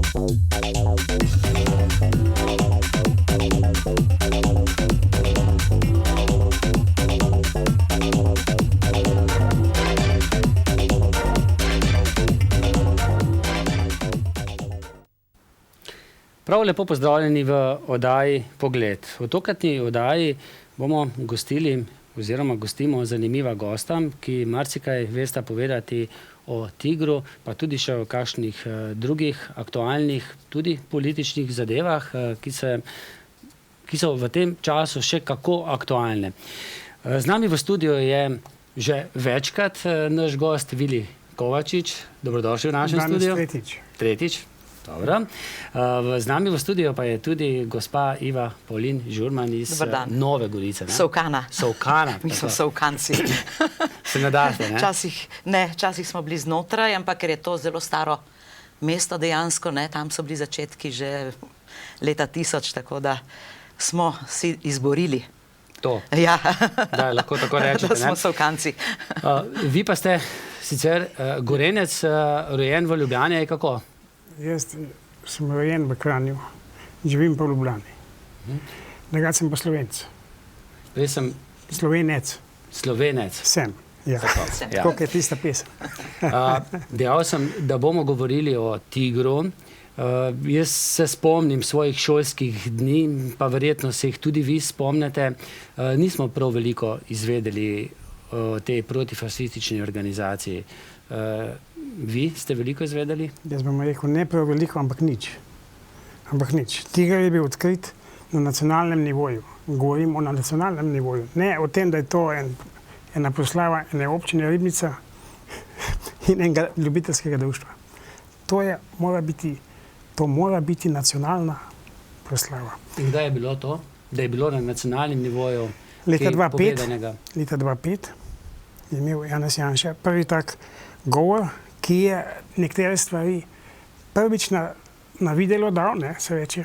Prav lepo pozdravljeni v oddaji Pogled. V tokratni oddaji bomo gostili oziroma gostimo zanimiva gosta, ki marsikaj vesta povedati o tigru, pa tudi še o kakšnih drugih aktualnih, tudi političnih zadevah, ki so v tem času še kako aktualne. Z nami v studiu je že večkrat naš gost Vili Kovačič. Dobrodošli v našem studiu. Tretjič. Dobro. Z nami v studiu pa je tudi gospa Iva Pavlin Žurman iz Nove Gorice. Sovkana. Sovkana. Mi smo Sovkanci. Se nadate, ne? Včasih smo bili znotraj, ampak ker je to zelo staro mesto dejansko, ne, tam so bili začetki že leta 1000, tako da smo si izborili. To. Ja. Da, lahko tako rečete, da smo Sovkanci. Vi pa ste sicer Gorenec, rojen v Ljubljani, kako? Jaz sem rojen v Kranju, živim pa v Ljubljani. Drugače sem pa Slovenec. Jaz sem Slovenec. Slovenec. Sem, ja. Tako je tista pesem. Dejal sem, da bomo govorili o tigru. Jaz se spomnim svojih šolskih dni, pa verjetno se jih tudi vi spomnite. Nismo prav veliko izvedeli o tej protifašistični organizaciji. Vi ste veliko izvedeli? Jaz bom rekel, ne prav veliko, ampak nič. Ampak nič. Tiger je bil odkrit na nacionalnem nivoju. Govorimo na nacionalnem nivoju. Ne o tem, da je to ena proslava ene občine Ribnica in enega ljubiteljskega društva. To mora biti nacionalna proslava. In kdaj je bilo to? Da je bilo na nacionalnem nivoju leta 2005, povedanega? Leta 2005 je imel Janez Janša prvi tak govor, ki je nekatere stvari prvič na videlo dal, se reče,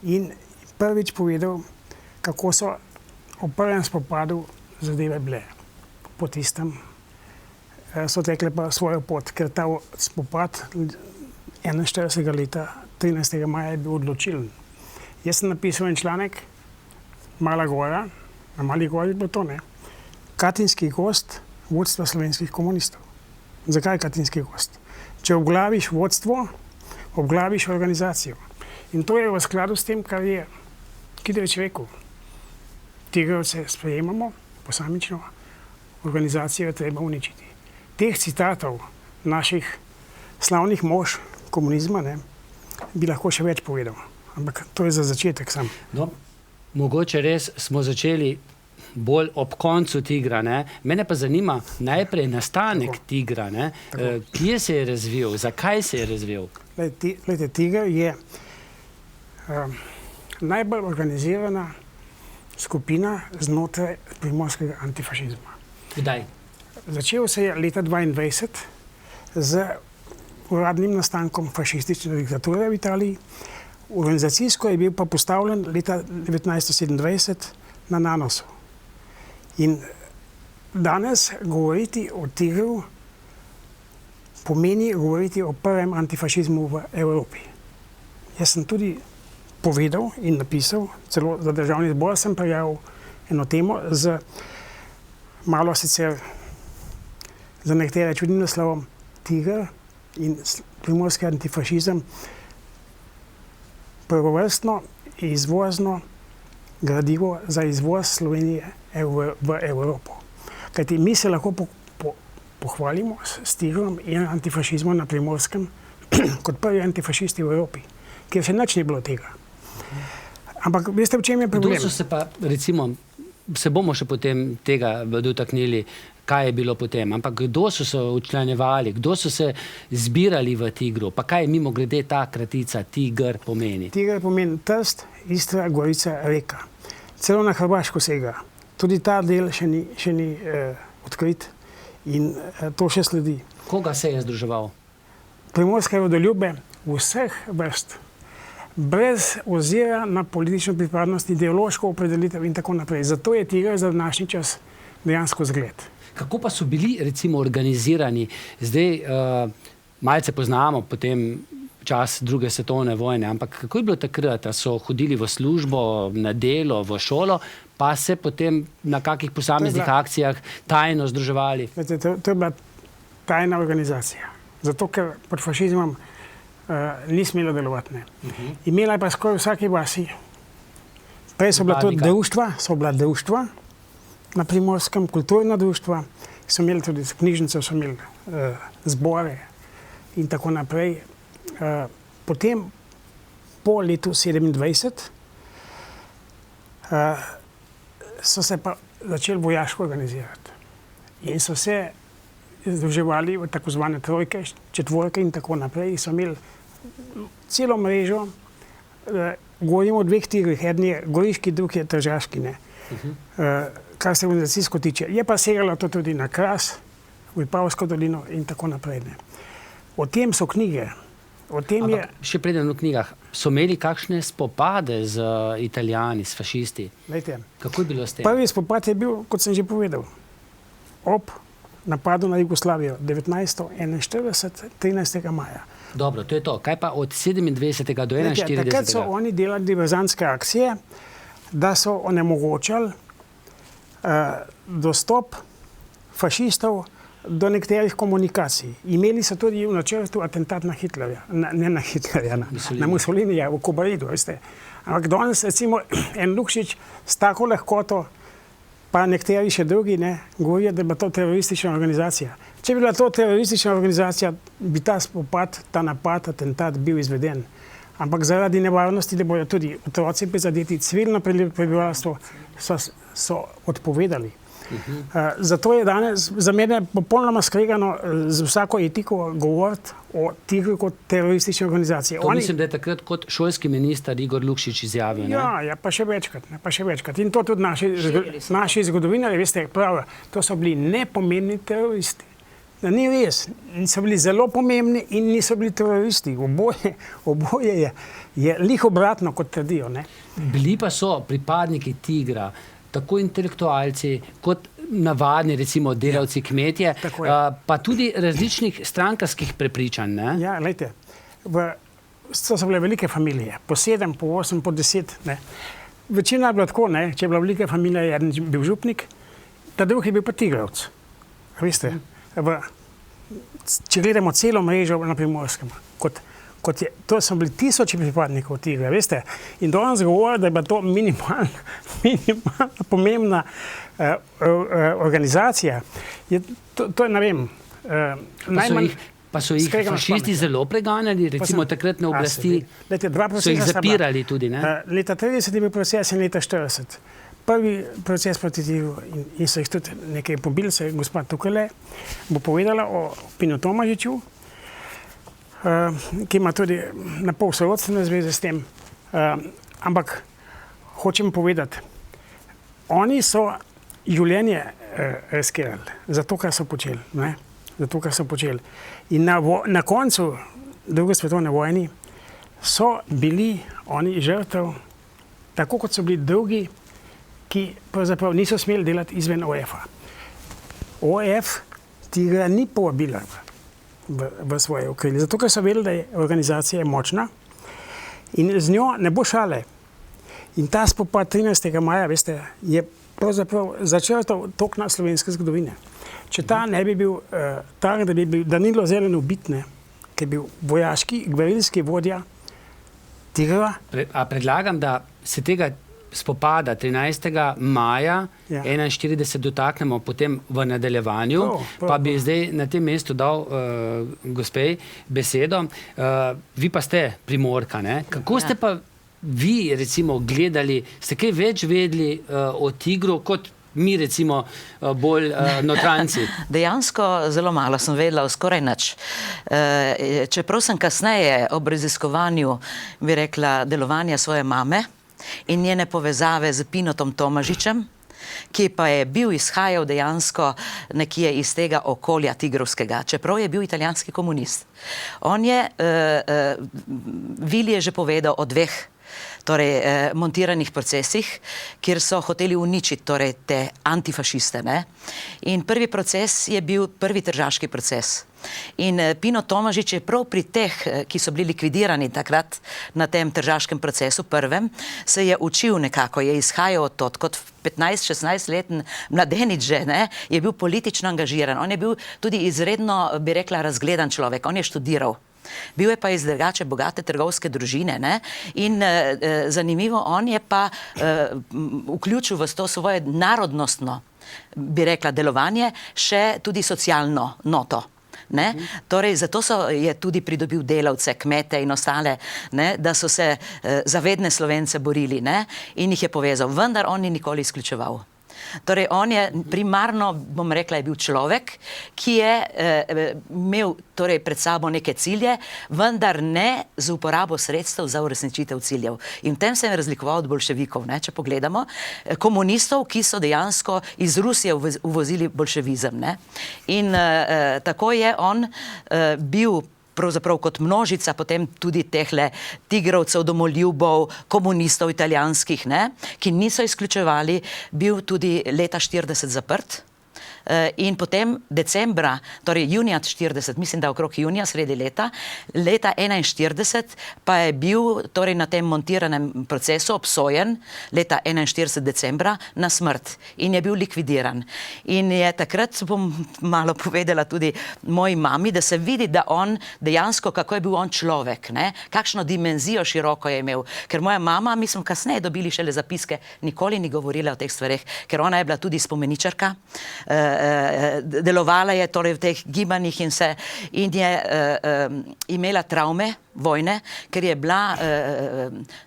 in prvič povedal, kako so v prvem spopadu zadeve bile. Po tistem so tekle pa svojo pot, ker ta spopad 41. leta 13. maja je bil odločilen. Jaz sem napisal en članek, Mala gora, na Mali gori je bilo to, Katinski gost vodstva slovenskih komunistov. Zakaj Katinski gost? Če obglaviš vodstvo, obglaviš organizacijo. In to je v skladu s tem, kar je Kidrič rekel. Tigrovce sprejemamo, posamično, organizacijo je treba uničiti. Teh citatov naših slavnih mož komunizma bi lahko še več povedal. Ampak to je za začetek sam. No, mogoče res smo začeli bolj ob koncu tigra. Mene pa zanima najprej nastanek tigra. Kje se je razvil? Zakaj se je razvil? Glejte, tiger je najbolj organizirana skupina znotraj primorskega antifašizma. Kdaj? Začel se je leta 1922 z uradnim nastankom fašistične diktature v Italiji. Organizacijsko je bil pa postavljen leta 1927 na Nanosu. In danes govoriti o tigru pomeni govoriti o prvem antifašizmu v Evropi. Jaz sem tudi povedal in napisal, celo za Državni zbor sem prijavil eno temo z malo sicer za nekatere čudnim naslovom Tiger in primorski antifašizem, prvovrstno izvozno gradivo za izvoz Slovenije v Evropo. Kajti mi se lahko pohvalimo s tigrom in antifašizmom na Primorskem kot prvi antifašisti v Evropi, kjer še nič ni bilo tega. Ampak veste, v čem je problem? Kdo so se pa, recimo, se bomo še potem tega dotaknili, kaj je bilo potem, ampak kdo so se učlanjevali, kdo so se zbirali v tigru, pa kaj mimo grede ta kratica Tiger pomeni? Tiger pomeni Trst, Istra, Gorica, Reka. Celo na Hrvaško sega. Tudi ta del še ni odkrit in to še sledi. Koga se je združeval? Primorske rodoljube vseh vrst. Brez ozira na politično pripadnost, ideološko opredelitev in tako naprej. Zato je Tiger za današnji čas dejansko zgled. Kako pa so bili, recimo, organizirani? Zdaj malce poznamo potem čas druge svetovne vojne. Ampak kako je bilo takrat? A so hodili v službo, na delo, v šolo, pa se potem na kakih posameznih akcijah tajno združevali? To je bila tajna organizacija. Zato, ker pod fašizmom ni smelo delovati. Imela je pa skoraj vsake vasi. Prej so bila to društva, na Primorskem, kulturna društva, so imeli tudi knjižnice, so imeli zbore in tako naprej. Potem, po letu 27, so se pa začeli vojaško organizirati. In so se združevali v tako zvane trojke, četvorke in tako naprej. So imeli celo mrežo, govorimo o dveh tigrih, eden je goriški, drugi je tržaški, kar se organizacijsko tiče. Je pa segalo to tudi na Kras, v Vipavsko dolino in tako naprej. O tem so knjige. Še preden v knjigah, so imeli kakšne spopade z Italijani, s fašisti? Lejte, kako je bilo s tem? Prvi spopad je bil, kot sem že povedal, ob napadu na Jugoslavijo 1941, 13. maja. Dobro, to je to. Kaj pa od 27. do 41. Takrat so oni delali diverzantske akcije, da so onemogočali dostop fašistov do nekaterih komunikacij. Imeli so tudi v načrtu atentat na Hitlerja, ne na Hitlerja, na Mussolinija v Kobaridu, veste. Ampak danes, recimo, en Lukšič s tako lahkoto, pa nekateri še drugi, govorijo, da je bila to teroristična organizacija. Če bi bila to teroristična organizacija, bi ta spopad, ta napad, atentat bil izveden. Ampak zaradi nevarnosti, da bodo tudi otroci prizadeti, civilno prebivalstvo, so odpovedali. Zato je danes za mene popolnoma skregano z vsako etiko govoriti o tigru kot teroristični organizaciji. To mislim, da je takrat kot šolski minister Igor Lukšič izjavil. Ja, pa še večkrat. In to tudi naši zgodovinarji, veste, pravijo, to so bili nepomembni teroristi. Da ni res, so bili zelo pomembni in niso bili teroristi. Oboje je lih obratno, kot trdijo. Bili pa so pripadniki tigra, tako intelektualci, kot navadni, recimo, delavci, kmetje, pa tudi različnih strankarskih prepričanj. Ja, lejte, to so bile velike familije, po 7, po 8, po 10. Večina je bila tako, če je bila velika familija, eden bil župnik, ta drugi je bil pa tigrovec. Veste, če gledamo celo mrežo na Primorskem, to so bili tisoči pripadnikov tigra, veste, in danes govori, da je bila to minimalna pomembna organizacija. To je, ne vem, najmanj... Pa so jih fašisti zelo preganjali, recimo takrat na oblasti, so jih zapirali tudi, ne? Leta 30 je bil proces in leta 40. Prvi proces proti tigru in so jih tudi nekaj pobili, se je gospa tukaj bo povedala o Pinu Tomažiču, ki ima tudi na pol sorodstvene zveze s tem. Ampak hočem povedati, oni so življenje riskirali za to, kar so počeli. Zato, kar so počeli. In na koncu druge svetovne vojne so bili oni žrtev, tako kot so bili drugi, ki pravzaprav niso smeli delati izven OF-a. OF tigra ni povabila v svoje okrilje, zato ker so vedeli, da je organizacija močna in z njo ne bo šale. In ta spopad 13. maja, veste, je pravzaprav začrtal tok na slovenske zgodovine. Če ta ne bi bil tak, da bi bil Danilo Zelen ubit, ki je bil vojaški, gverilski vodja tigra. A predlagam, da se tega spopada 13. maja 1941 dotaknemo potem v nadaljevanju, pa bi zdaj na tem mestu dal gospej besedo. Vi pa ste Primorka, ne? Kako ste pa vi, recimo, gledali, ste kaj več vedeli o tigru kot mi, recimo, bolj notranci? Dejansko zelo malo sem vedela, skoraj nič. Čeprav sem kasneje ob raziskovanju, bi rekla, delovanja svoje mame in njene povezave z Pinotom Tomažičem, ki pa je izhajal dejansko nekje iz tega okolja tigrovskega, čeprav je bil italijanski komunist. On je, Vili je že povedal o dveh torej montiranih procesih, kjer so hoteli uničiti torej te antifašiste, ne. In prvi proces je bil prvi tržaški proces. In Pino Tomažič je prav pri teh, ki so bili likvidirani takrat na tem tržaškem procesu prvem, se je učil nekako, je izhajal od tod, kot 15-16-leten mladenič že, ne, je bil politično angažiran. On je bil tudi izredno, bi rekla, razgledan človek, on je študiral. Bil je pa iz drugače bogate trgovske družine, ne? In zanimivo, on je pa vključil v to svoje narodnostno, bi rekla, delovanje, še tudi socialno noto. Ne? Torej, zato je tudi pridobil delavce, kmete in ostale, ne? Da so se za vedne Slovence borili, ne? In jih je povezal, vendar on ni nikoli izključeval. Torej, on je primarno, bom rekla, je bil človek, ki je imel torej pred sabo neke cilje, vendar ne z uporabo sredstev za uresničitev ciljev. In v tem se je razlikoval od bolševikov, ne, če pogledamo, komunistov, ki so dejansko iz Rusije uvozili bolševizem, ne. In tako je on bil pravzaprav kot množica potem tudi tehle tigrovcev, domoljubov, komunistov italijanskih, ne, ki niso izključevali, bil tudi leta 40 zaprt. In potem decembra, torej junija 40, mislim, da okrog junija, sredi leta 41 pa je bil torej na tem montiranem procesu obsojen leta 41 decembra na smrt in je bil likvidiran. In je takrat, bom malo povedala tudi moji mami, da se vidi, da on dejansko, kako je bil on človek, ne, kakšno dimenzijo široko je imel. Ker moja mama, mi smo kasneje dobili šele zapiske, nikoli ni govorila o teh stvareh, ker ona je bila tudi spomeničarka, delovala je torej v teh gibanjih in je imela travme vojne, ker je bila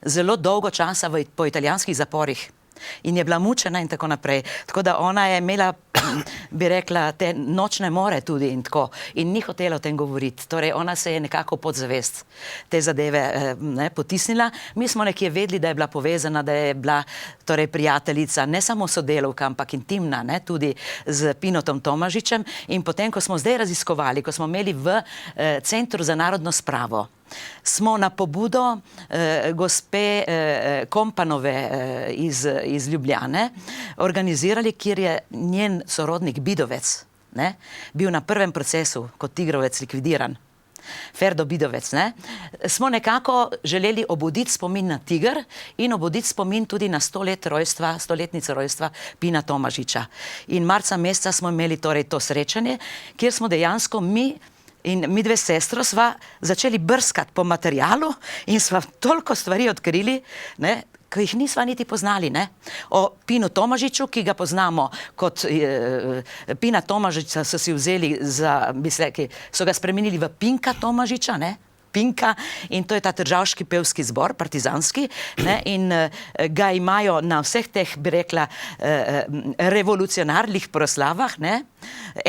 zelo dolgo časa po italijanskih zaporih in je bila mučena in tako naprej. Tako da ona je imela, bi rekla, te nočne more tudi in tako. In ni hotela o tem govoriti. Torej, ona se je nekako podzavest te zadeve potisnila. Mi smo nekje vedeli, da je bila povezana, da je bila torej prijateljica, ne samo sodelavka, ampak intimna, ne, tudi z Pinotom Tomažičem. In potem, ko smo zdaj raziskovali, ko smo imeli v Centru za narodno spravo, smo na pobudo gospe Kompanove iz Ljubljane organizirali, kjer je njen sorodnik Bidovec, ne, bil na prvem procesu kot tigrovec likvidiran. Ferdo Bidovec, ne, smo nekako želeli obuditi spomin na tiger in obuditi spomin tudi na 100-letnico rojstva Pina Tomažiča. In marca meseca smo imeli torej to srečanje, kjer smo dejansko mi dve sestro sva začeli brskati po materialu in sva toliko stvari odkrili, ne, ki jih nisva niti poznali, ne. O Pinu Tomažiču, ki ga poznamo kot Pina Tomažiča, so si vzeli so ga spremenili v Pinka Tomažiča, ne. Pinka, in to je ta tržavški pevski zbor, partizanski, ne, in ga imajo na vseh teh, bi rekla, revolucionarnih proslavah, ne,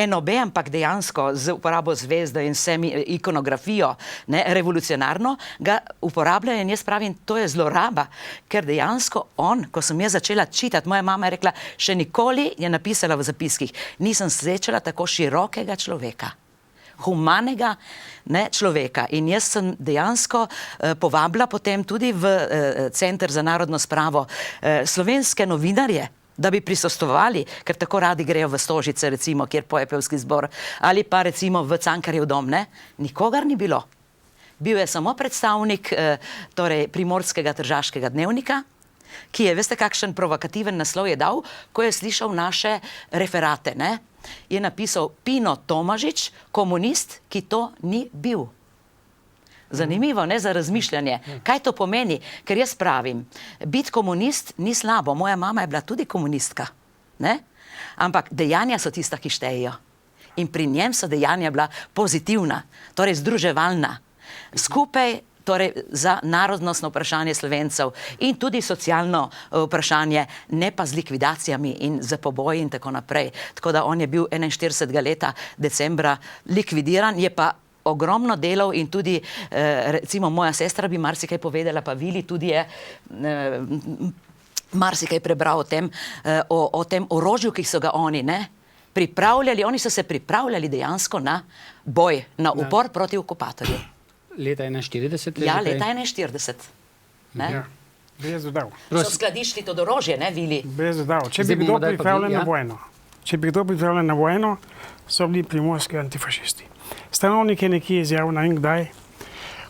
NOB, ampak dejansko z uporabo zvezde in vsemi ikonografijo, ne, revolucionarno, ga uporabljajo in jaz pravim, to je zloraba, ker dejansko on, ko sem jaz začela čitati, moja mama je rekla, še nikoli je napisala v zapiskih, nisem srečala tako širokega človeka, humanega, ne, človeka. In jaz sem dejansko povabila potem tudi v Center za narodno spravo slovenske novinarje, da bi prisostvovali, ker tako radi grejo v Stožice, recimo, kjer poje pevski zbor, ali pa recimo v Cankarjev dom, ne. Nikogar ni bilo. Bil je samo predstavnik torej Primorskega tržaškega dnevnika, ki je, veste, kakšen provokativen naslov je dal, ko je slišal naše referate, ne. Je napisal Pino Tomažič, komunist, ki to ni bil. Zanimivo, ne, za razmišljanje. Kaj to pomeni? Ker jaz pravim, biti komunist ni slabo. Moja mama je bila tudi komunistka, ne? Ampak dejanja so tista, ki štejejo. In pri njem so dejanja bila pozitivna, torej združevalna. Skupaj torej za narodnostno vprašanje Slovencev in tudi socialno vprašanje, ne pa z likvidacijami in z poboji in tako naprej. Tako da on je bil 41. leta decembra likvidiran, je pa ogromno delov in tudi, recimo moja sestra bi marsikaj povedala, pa Vili tudi je marsikaj prebral o tem orožju, ki so ga oni, ne, pripravljali. Oni so se pripravljali dejansko na boj, na upor proti okupatorju. Leta 41? Ja, leta 41. Ne? Brez dodav. So skladiščili to orožje, ne, Vili? Brez dodav. Če Zdaj bi bomo kdo dali pa pripravljen vi, na ja. vojno, so bili primorski antifašisti. Stanovnik je nekje izjavil, ne vem kdaj,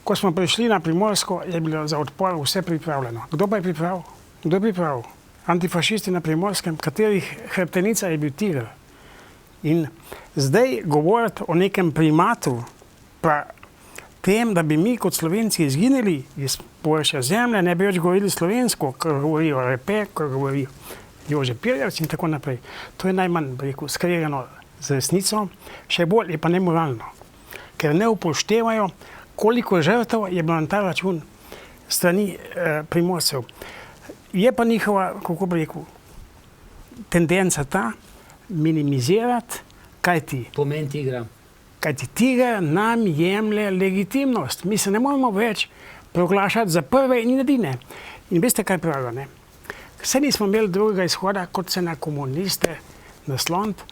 ko smo prišli na Primorsko, je bilo za odpor vse pripravljeno. Kdo pa je pripravil? Kdo je pripravil? Antifašisti na Primorskem, katerih hrbtenica je bil tiger. In zdaj govoriti o nekem primatu, pa tem, da bi mi kot Slovenci izginili iz površja zemlje, ne bi več govorili slovensko, kar govorijo Repe, kar govorijo Jože Pirjevc in tako naprej. To je najmanj, bi rekel, skregano z resnico, še bolj je pa nemoralno, ker ne upoštevajo, koliko žrtev je bilo na ta račun strani Primorcev. Je pa njihova, kako bi rekel, tendenca ta, minimizirati, Pomen tigra. kajti tiger nam jemlje legitimnost. Mi se ne moramo več proglašati za prve in edine. In veste, kaj pravijo, ne? Vse nismo imeli drugega izhoda, kot se na komuniste nasloniti.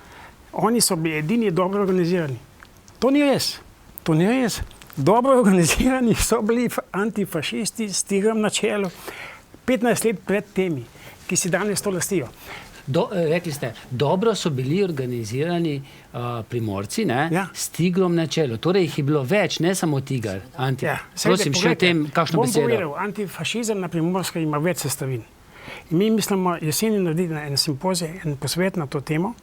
Oni so bili edini dobro organizirani. To ni res. To ni res. Dobro organizirani so bili antifašisti s tigrom na čelu 15 let pred temi, ki si danes to lastijo. Rekli ste, dobro so bili organizirani Primorci, ne? Ja. S tigrom na čelu. Torej jih je bilo več, ne samo tiger. Prosim, še o tem, kakšno besedo. Bom povedal, antifašizem na Primorskem ima več sestavin. In mi mislimo jeseni narediti en simpozij, en posvet na to temo,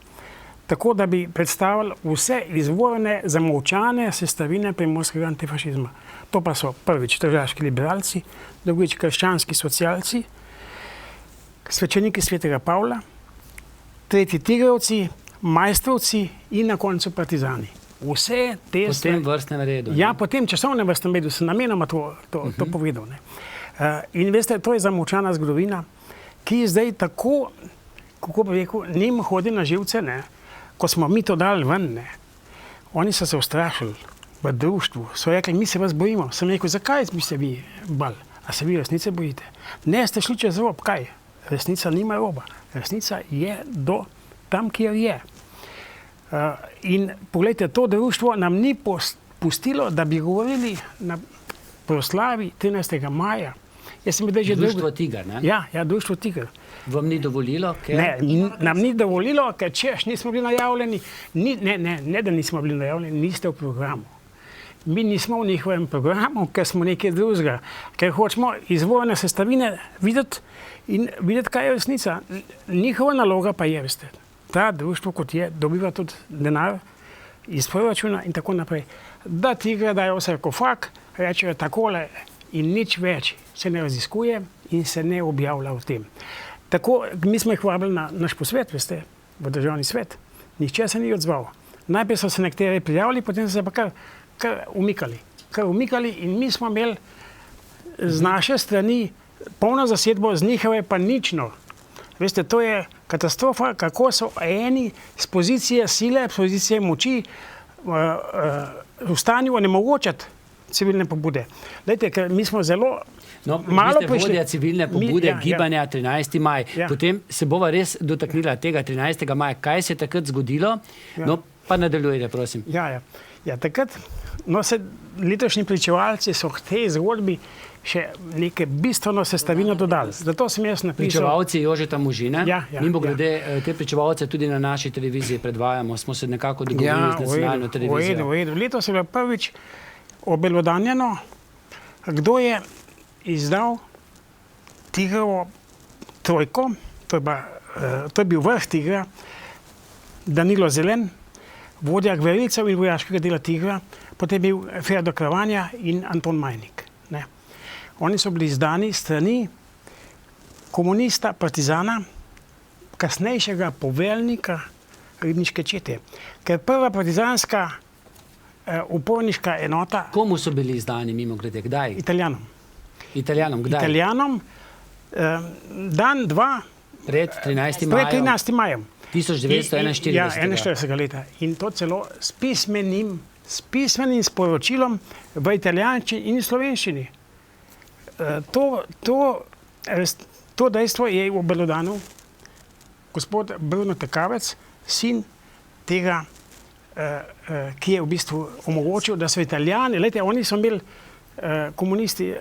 tako da bi predstavili vse izvorne, zamolčane sestavine primorskega antifašizma. To pa so prvič tržaški liberalci, drugič krščanski socialci, svečeniki svetega Pavla, tretji tigrovci, majstrovci in na koncu partizani. Vse te Po tem vrstnem redu. Ja, po tem časovnem vrstnem redu sem namenoma to povedal. Ne. In veste, to je zamolčana zgodovina, ki zdaj tako, kako bi rekel, njim hodi na živce, ne. Ko smo mi to dali ven, ne. Oni so se ustrašili v društvu, so rekli, mi se vas bojimo. Sem rekel, zakaj bi se vi bali? A se vi resnice bojite? Ne, ste šli čez rob, kaj? Resnica nima roba. Resnica je do tam, kjer je. In poglejte, to društvo nam ni pustilo, da bi govorili na proslavi 13. maja. Društvo Tiger, ne? Ja, društvo Tiger. Vam ni dovolilo? Ne, nam ni dovolilo, ker češ nismo bili najavljeni. Ne, da nismo bili najavljeni, niste v programu. Mi nismo v njihovem programu, ker smo nekaj drugega. Ker hočemo izvorne sestavine videti in videti, kaj je resnica. Njihova naloga pa je, veste, ta društvo, kot je, dobiva tudi denar iz proračuna in tako naprej. Da Tigre dajo v sarkofag, rečejo takole in nič več se ne raziskuje in se ne objavlja o tem. Tako, mi smo jih vabili na naš posvet, veste, v državni svet. Nihče se ni odzval. Najprej so se nekateri prijavili, potem so se pa kar umikali in mi smo imeli z naše strani polno zasedbo, z njihove pa nično. Veste, to je katastrofa, kako so eni z pozicije sile, z pozicije moči v stanju onemogočati civilne pobude. Lejte, ker mi smo zelo malo prišli. Vodja civilne pobude, gibanja 13. maj. Ja. Potem se bova res dotaknila tega 13. maja. Kaj se je takrat zgodilo? Ja. No, pa nadaljujte, prosim. Ja, takrat, letošnji pričevalci so k tej zgodbi še neke bistveno sestavino dodali. Zato sem jaz napisal... Pričevalci Jožeta Možine. Ja. Mimogrede, te pričevalce tudi na naši televiziji predvajamo. Smo se nekako dogovorili z nacionalno televizijo. V redu. Letos je bilo prvič obelodanjeno, kdo je izdal Tigrovo trojko, to je bil vrh Tigra, Danilo Zelen, vodja gverilcev in vojaškega dela Tigra, potem je bil Ferdo Kravanja in Anton Majnik. Ne. Oni so bili izdani strani komunista, partizana, kasnejšega poveljnika ribniške čete. Ker prva partizanska uporniška enota... Komu so bili izdani, mimogrede, kdaj? Italijanom. Italijanom, kdaj? Italijanom, dan, dva... Pred 13. majem. Pred 13. majem. 1941. Ja, 41. leta. In to celo s pismenim sporočilom v italijanščini in slovenščini. To dejstvo je obelodanil gospod Bruno Tekavec, sin tega, ki je v bistvu omogočil, da so Italijani, lejte, oni so imeli komunisti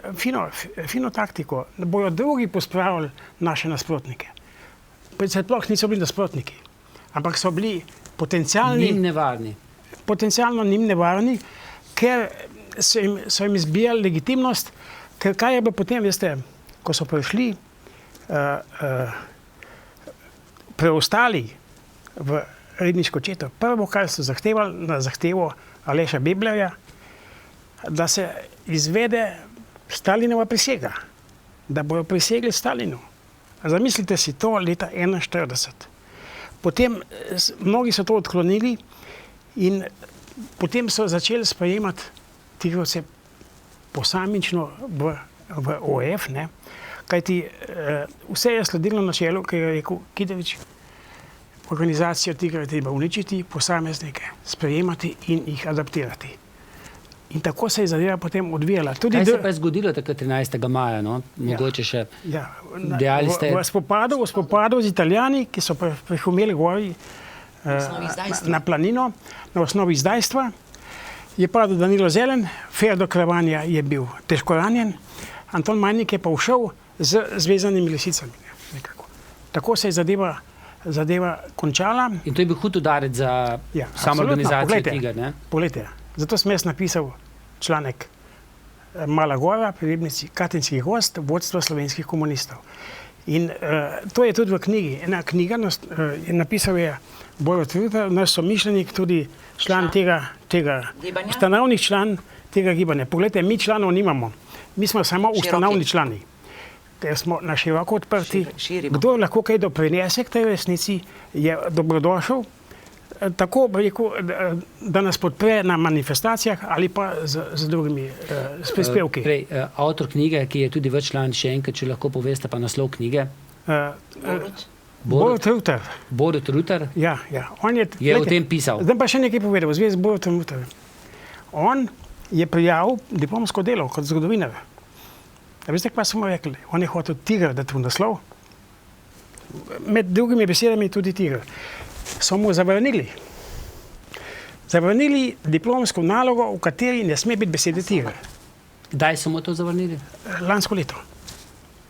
fino taktiko, da bojo drugi pospravili naše nasprotnike. Sploh niso bili nasprotniki, ampak so bili potencialno njim nevarni, ker so jim izbijali legitimnost, ker kaj je bilo potem, veste, ko so prišli preostali v redniško četo. Prvo, kar so zahtevali na zahtevo Aleša Beblerja, da se izvede Stalinova prisega, da bojo prisegli Stalinu. Zamislite si to leta 1941. Potem mnogi so to odklonili in potem so začeli sprejemati tigrovce posamično v OF, ne? Kajti vse je sledilo načelu, ki je rekel Kidrič, organizacijo tigrov treba uničiti, posameznike sprejemati in jih adaptirati. In tako se je zadeva potem odvijala. Kaj se pa je zgodilo takrat 13. maja, no? Mogoče še dejali ste... V spopadu z Italijani, ki so prihumeli gori na planino, na osnovi izdajstva, je padel Danilo Zelen, Ferdo Kravanja je bil težko ranjen, Anton Majnik je pa ušel z zvezanimi lisicami. Tako se je zadeva končala. In to je bil hud udarec za samo organizacijo Tiger, ne? Poglejte, zato sem jaz napisal članek Mala Gora, pri Ribnici, Katinski gost, vodstvo slovenskih komunistov. In to je tudi v knjigi. Ena knjiga napisal je Borut Rutar, naš somišljenik, tudi član tega ustanovni član tega gibanja. Poglejte, mi članov nimamo. Mi smo samo ustanovni člani. Ker smo na široko odprti. Kdo lahko kaj doprinese k tej resnici, je dobrodošel. Tako bi rekel, da nas podpre na manifestacijah ali pa z drugimi prispevki. Avtor knjige, ki je tudi član, še enkrat, če lahko poveste pa naslov knjige. Borut Rutar. Borut Rutar? Ja. On je o tem pisal. Zdaj pa še nekaj povedal v zvezi z Borutom Rutarjem. On je prijavil diplomsko delo kot zgodovinar. A veste, kaj smo rekli? On je hotel Tiger dati v naslov. Med drugimi besedami tudi Tiger. So mu zavrnili. Zavrnili diplomsko nalogo, v kateri ne sme biti besede Tiger. Kdaj so mu to zavrnili? Lansko leto.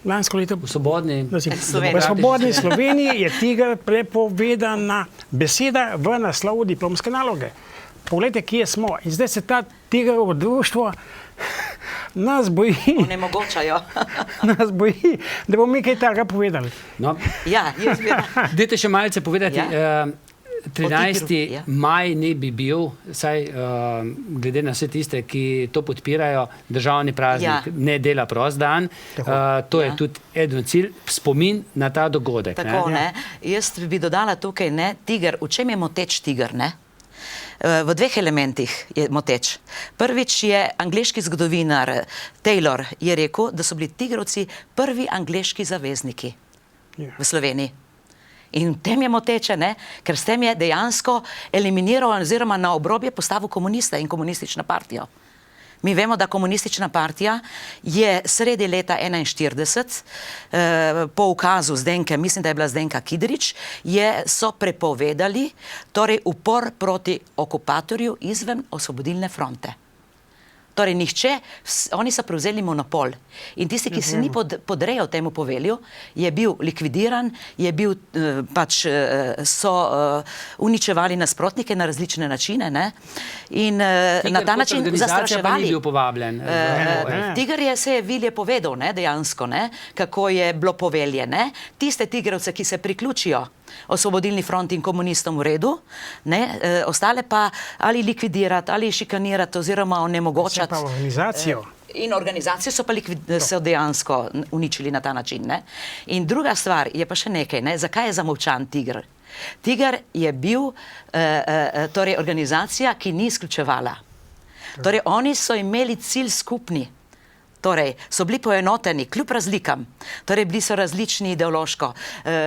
V svobodni Sloveniji je Tiger prepovedana beseda v naslovu diplomske naloge. Poglejte, kje smo. In zdaj se ta Tigerovo društvo nas boji. Onemogočajo. Nas boji, da bomo mi kaj takega povedali. No. Ja, jaz bi... Dajte še malce povedati. 13. maj ne bi bil, saj glede na vse tiste, ki to podpirajo, državni praznik, ne dela prost dan. To je tudi eden cilj, spomin na ta dogodek. Tako, ne. Jaz bi dodala tukaj, ne, Tiger, v čem je moteč Tiger, ne? V dveh elementih je moteč. Prvič je angleški zgodovinar Taylor je rekel, da so bili tigrovci prvi angleški zavezniki v Sloveniji. In v tem je moteče, ne? Ker s tem je dejansko eliminiral oziroma na obrobje postavil komuniste in komunistično partijo. Mi vemo, da komunistična partija je sredi leta 1941 po ukazu Zdenke, mislim, da je bila Zdenka Kidrič, so prepovedali torej upor proti okupatorju izven Osvobodilne fronte. Torej, nihče, oni so prevzeli monopol. In tisti, ki se ni podrejal temu povelju, je bil likvidiran, je bil so uničevali nasprotnike na različne načine, ne? In na ta način zastraševali. Ni bil povabljen. Tiger se je Vilje povedal, ne, dejansko, ne, kako je bilo povelje, ne? Tiste tigrovce, ki se priključijo Osvobodilni front in komunistom v redu, ne, ostale pa ali likvidirati, ali šikanirati oziroma onemogočati. Pa organizacijo. In organizacijo so pa so dejansko uničili na ta način, ne. In druga stvar je pa še nekaj, ne, zakaj je zamolčan Tiger? Tiger je bil torej organizacija, ki ni izključevala. Torej, oni so imeli cilj skupni. Torej, so bili poenoteni, kljub razlikam. Torej, bili so različni ideološko.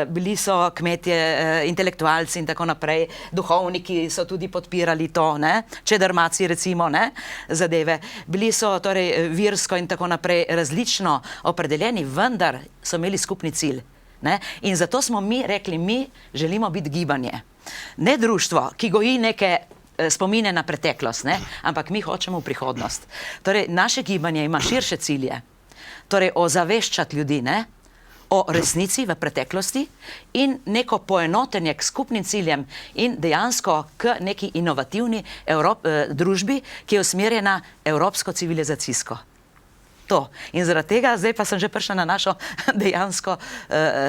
Bili so kmetje, intelektualci in tako naprej. Duhovniki so tudi podpirali to, ne? Čedermaci recimo, ne? Zadeve. Bili so torej virsko in tako naprej različno opredeljeni, vendar so imeli skupni cilj. Ne? In zato smo mi rekli, mi želimo biti gibanje. Ne društvo, ki goji neke spomine na preteklost, ne? Ampak mi hočemo v prihodnost. Torej, naše gibanje ima širše cilje, torej ozaveščati ljudi, ne? O resnici v preteklosti in neko poenotenje k skupnim ciljem in dejansko k neki inovativni družbi, ki je usmerjena evropsko-civilizacijsko. To. In zaradi tega, zdaj pa sem že prišla na našo dejansko,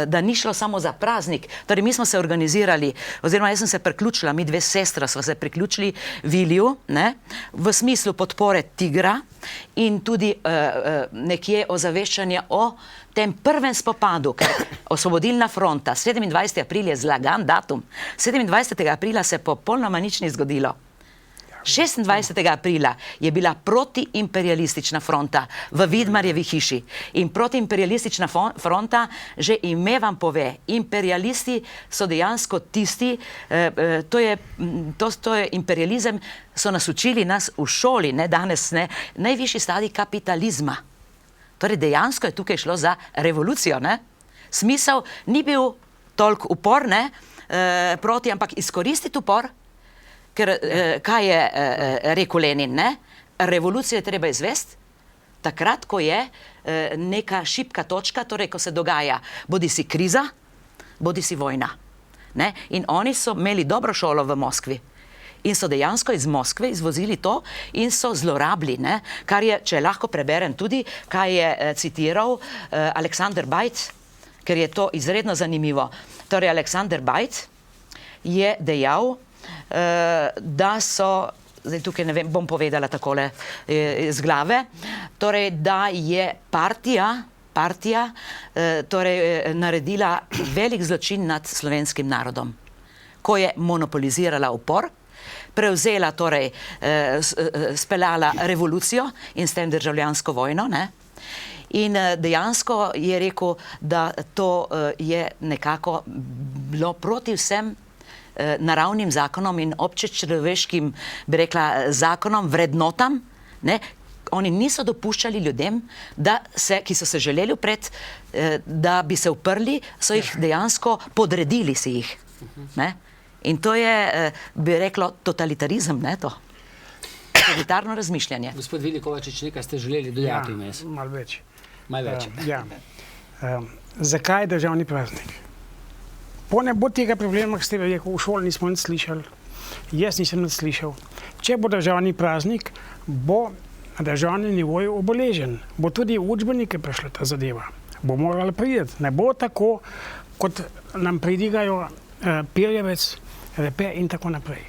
da ni šlo samo za praznik. Torej, mi smo se organizirali, oziroma jaz sem se priključila, mi dve sestra smo se priključili Viliju, ne, v smislu podpore Tigra in tudi nekje ozaveščanje o tem prvem spopadu, ker Osvobodilna fronta, 27. april je zlagan datum, 27. aprila se popolnoma nič ni zgodilo. 26. aprila je bila protiimperialistična fronta v Vidmarjevi hiši in protiimperialistična fronta, že ime vam pove, imperialisti so dejansko tisti, to je imperializem, so nas učili nas v šoli, ne danes, ne, najvišji stadij kapitalizma. Torej dejansko je tukaj šlo za revolucijo, ne? Smisel ni bil toliko upor, ne, proti, ampak izkoristiti upor. Ker kaj je rekel Lenin, ne? Revolucijo je treba izvesti takrat, ko je neka šibka točka, torej ko se dogaja bodi si kriza, bodi si vojna. Ne? In oni so imeli dobro šolo v Moskvi in so dejansko iz Moskve izvozili to in so zlorabili, ne? Kar je, če lahko preberem tudi, kaj je citiral Aleksander Bajt, ker je to izredno zanimivo. Torej, Aleksander Bajt je dejal, da so, zdaj tukaj ne vem, bom povedala takole z glave, torej, da je partija torej, naredila velik zločin nad slovenskim narodom, ko je monopolizirala upor, prevzela, torej, speljala revolucijo in s tem državljansko vojno, ne? In dejansko je rekel, da to je nekako bilo proti vsem naravnim zakonom in občečloveškim, bi rekla, zakonom, vrednotam, ne? Oni niso dopuščali ljudem, ki so se želeli upreti, da bi se uprli, so jih dejansko podredili si jih. Ne? In to je, bi reklo, totalitarizem, ne to? Totalitarno razmišljanje. Gospod Vili Kovačič, nekaj ste želeli dodati vmes? Malo več. Malo več. Zakaj je državni praznik? Po ne bo tega problema, ki ste rekel, v šoli nismo nič slišali, jaz nisem nič slišal. Če bo državni praznik, bo na državnem nivoju obeležen. Bo tudi v učbenike prišla ta zadeva. Bo morala priti. Ne bo tako, kot nam pridigajo Pirjevec, Repe in tako naprej.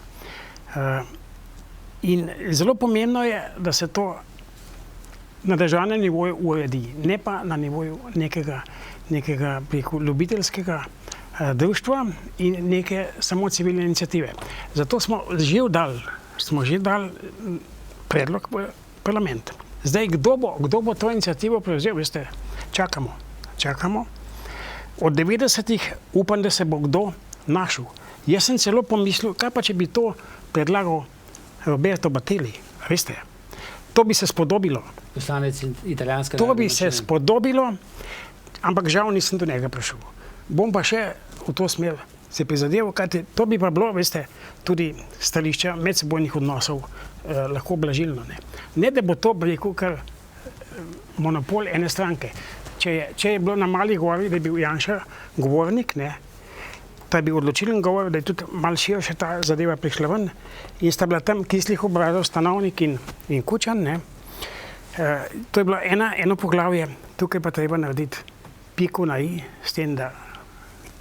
In zelo pomembno je, da se to na državnem nivoju uredi, ne pa na nivoju nekega ljubiteljskega društva in neke samo civilne iniciative. Zato smo že dali predlog v parlament. Zdaj, kdo bo to inicijativo prevzel, veste, čakamo. Od 90-ih upam, da se bo kdo našel. Jaz sem celo pomislil, kaj pa, če bi to predlagal Roberto Battelli, veste. To bi se spodobilo. Poslanec italijanske. To bi se spodobilo, ampak žal nisem do njega prišel. Bom pa še v to smer se prizadeval, kajti to bi pa bilo, veste, tudi stališča medsebojnih odnosov lahko blažilno. Ne, da bo to, rekel, kar monopol ene stranke. Če je bilo na Mali gori, da je bil Janša govornik, ne, ta je bil odločilen govor, da je tudi malo širše ta zadeva prišla ven in sta bila tam kislih obrazov Stanovnik in Kučan, ne. To je bilo eno poglavje, tukaj pa treba narediti piko na i, s tem, da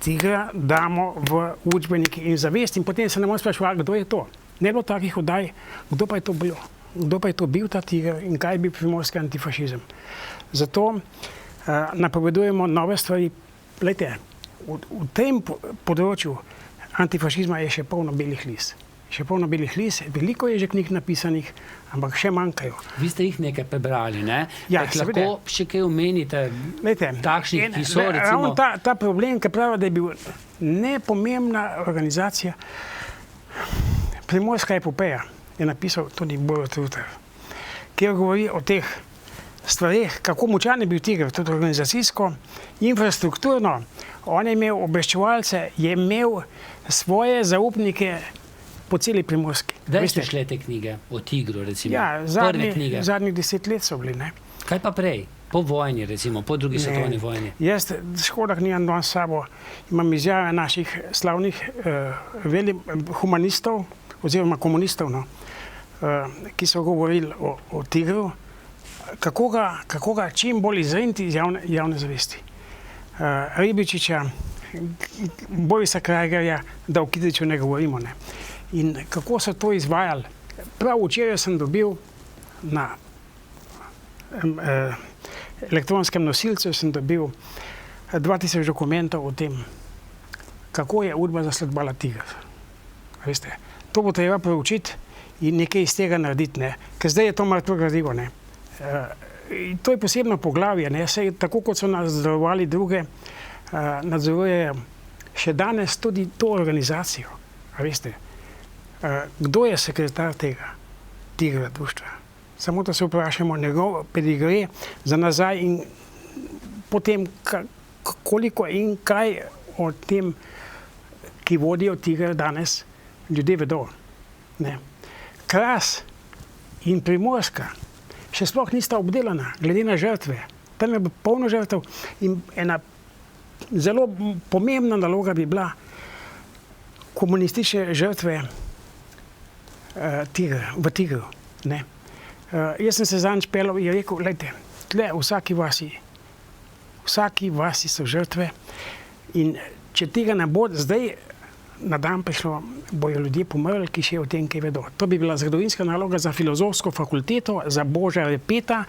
Tigra damo v učbenike in zavest in potem se ne bomo spraševali, kdo je to. Ne bilo takih oddaj, kdo pa je to bilo, kdo pa je to bil ta Tiger in kaj je bil primorski antifašizem. Zato napovedujemo nove stvari. Glejte, v tem področju antifašizma je še polno belih lis. Veliko je že knjig napisanih, ampak še manjkajo. Vi ste jih nekaj prebrali, ne? Ja, lahko še kaj omenite takšnih, ki so recimo... Ta problem, ki pravi, da je bil nepomembna organizacija, Primorska epopeja, je napisal tudi Borut Rutar, kjer govori o teh stvarih, kako močan je bil Tiger, tudi organizacijsko, infrastrukturno. On je imel obveščevalce, je imel svoje zaupnike po celi Primorski. Kdaj ste šle te knjige o tigru, recimo? Ja, Prve knjige. zadnjih 10 let so bili, ne. Kaj pa prej? Po vojni, recimo, po drugi svetovni vojni. Jaz, škoda, nimam danes s sabo, imam izjave naših slavnih humanistov oziroma komunistov, no, ki so govorili o tigru, kako ga čim bolj izriniti iz javne zavesti. Ribičiča, Borisa Kragerja, da o Kidriču ne govorimo. Ne. In kako so to izvajali? Prav včeraj sem dobil na elektronskem nosilcu sem dobil 2000 dokumentov o tem, kako je Udba zasledovala tiger. Veste, to bo treba preučiti in nekaj iz tega narediti, ne. Ker zdaj je to mrtvo gradivo. Ne. To je posebno poglavje, ne. Saj, tako kot so nadzorovali druge, nadzorujejo še danes tudi to organizacijo. A veste, kdo je sekretar tega tigra društva? Samo da se vprašamo njegov pedigre za nazaj in potem koliko in kaj o tem, ki vodijo tiger danes, ljudje vedo. Ne. Kras in Primorska še sploh nista obdelana, glede na žrtve. Tam je polno žrtev in ena zelo pomembna naloga bi bila komunistične žrtve v tigru. Ne. Jaz sem se zadnjič peljal in rekel, glejte, tle v vsaki vasi so žrtve in če tega ne bo zdaj na dan prišlo, bojo ljudje pomrli, ki še o tem kaj vedo. To bi bila zgodovinska naloga za filozofsko fakulteto, za Boža Repeta,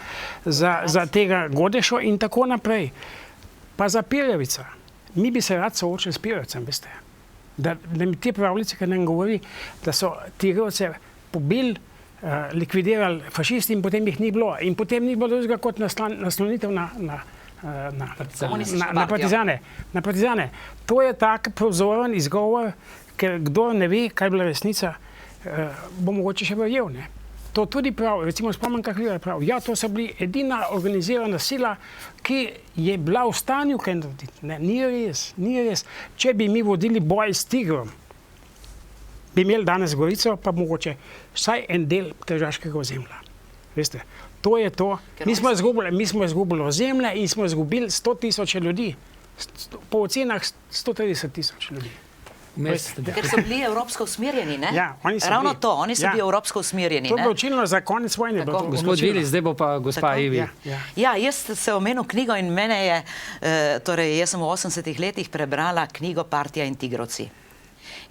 za tega Godešo in tako naprej. Pa za Pirjevica. Mi bi se rad soočili s Pirjevcem, veste. Da mi te pravljice, ki nam govori, da so tigrovce pobili, likvidirali fašisti in potem jih ni bilo. In potem ni bilo drugega kot naslonitev na partizane. To je tak prozoren izgovor, ker kdo ne ve, kaj je bila resnica, bo mogoče še verjel. Ne? To tudi prav, recimo Spomenka Hribar prav. Ja, to so bili edina organizirana sila, ki je bila v stanju kaj narediti. Ne, ni res. Če bi mi vodili boj s tigrom, bi imeli danes Gorico, pa mogoče vsaj en del tržaškega ozemlja. Veste, to je to. Mi smo izgubili ozemlje in smo izgubili 100 000 ljudi. Po ocenah 130 000 ljudi. Ker so bili evropsko usmerjeni, ne? Ja, oni so ravno bili. to, oni so bili evropsko usmerjeni. To je bilo odločilno za konec vojne. Gospod Vili, zdaj bo pa gospa Ivi. Ja, jaz se omenil knjigo in mene je, torej jaz sem v 80-ih letih prebrala knjigo Partija in tigrovci.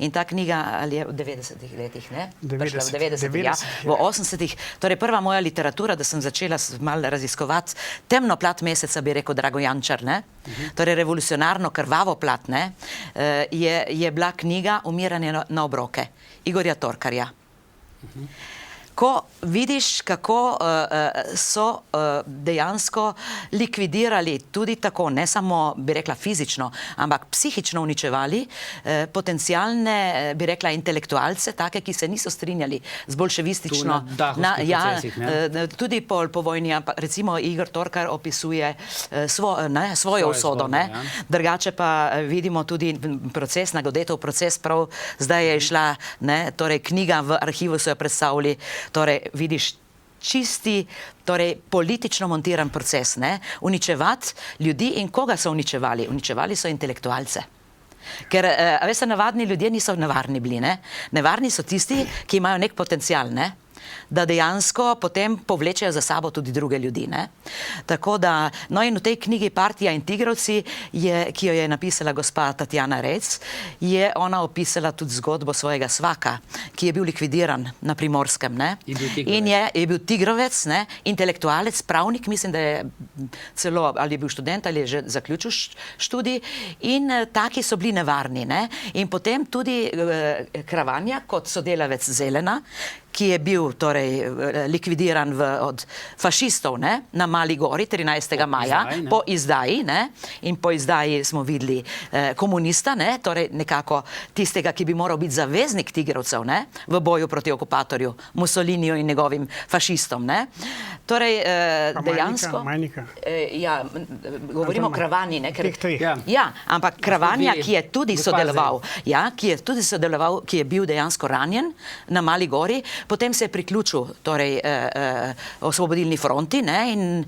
In ta knjiga, ali je v 90-ih letih, ne? Prišla v 90-ih, ja. V 80-ih, torej prva moja literatura, da sem začela malo raziskovati temno plat meseca, bi rekel Drago Jančar, ne? Torej revolucionarno, krvavo plat, ne? Je bila knjiga Umiranje na obroke, Igorja Torkarja. Ko vidiš, kako so dejansko likvidirali tudi tako, ne samo, bi rekla, fizično, ampak psihično uničevali potencialne, bi rekla, intelektualce, take, ki se niso strinjali z bolševistično. Tudi po vojni, recimo Igor Torkar opisuje svojo usodo. Drugače pa vidimo tudi proces, Nagodetov proces, prav zdaj je išla, torej knjiga v arhivu so jo predstavili. Torej, vidiš, čisti, torej politično montiran proces, ne? Uničevati ljudi in koga so uničevali? Uničevali so intelektualce. Ker, veste, navadni ljudje niso nevarni bili, ne? Nevarni so tisti, ki imajo nek potencial, ne? Da dejansko potem povlečejo za sabo tudi druge ljudi, ne? Tako da, no in v tej knjigi Partija in tigrovci, ki jo je napisala gospa Tatjana Rec, je ona opisala tudi zgodbo svojega svaka, ki je bil likvidiran na Primorskem, ne? In je bil tigrovec, ne? Intelektualec, pravnik, mislim, da je celo, ali je bil študent, ali je že zaključil študij, in taki so bili nevarni, ne? In potem tudi Kravanja, kot sodelavec Zelena, ki je bil torej likvidiran od fašistov, ne, na Mali gori 13. maja, po izdaji, ne, in po izdaji smo videli komunista, ne, torej nekako tistega, ki bi moral biti zaveznik tigrovcev, ne, v boju proti okupatorju, Mussoliniju in njegovim fašistom, ne. Torej, dejansko... Majnika. Ja, govorimo o Kravani, ne, ker... Ja, ampak Kravanja, ki je tudi sodeloval, ki je bil dejansko ranjen na Mali gori, potem se je priključil torej, Osvobodilni fronti, ne, in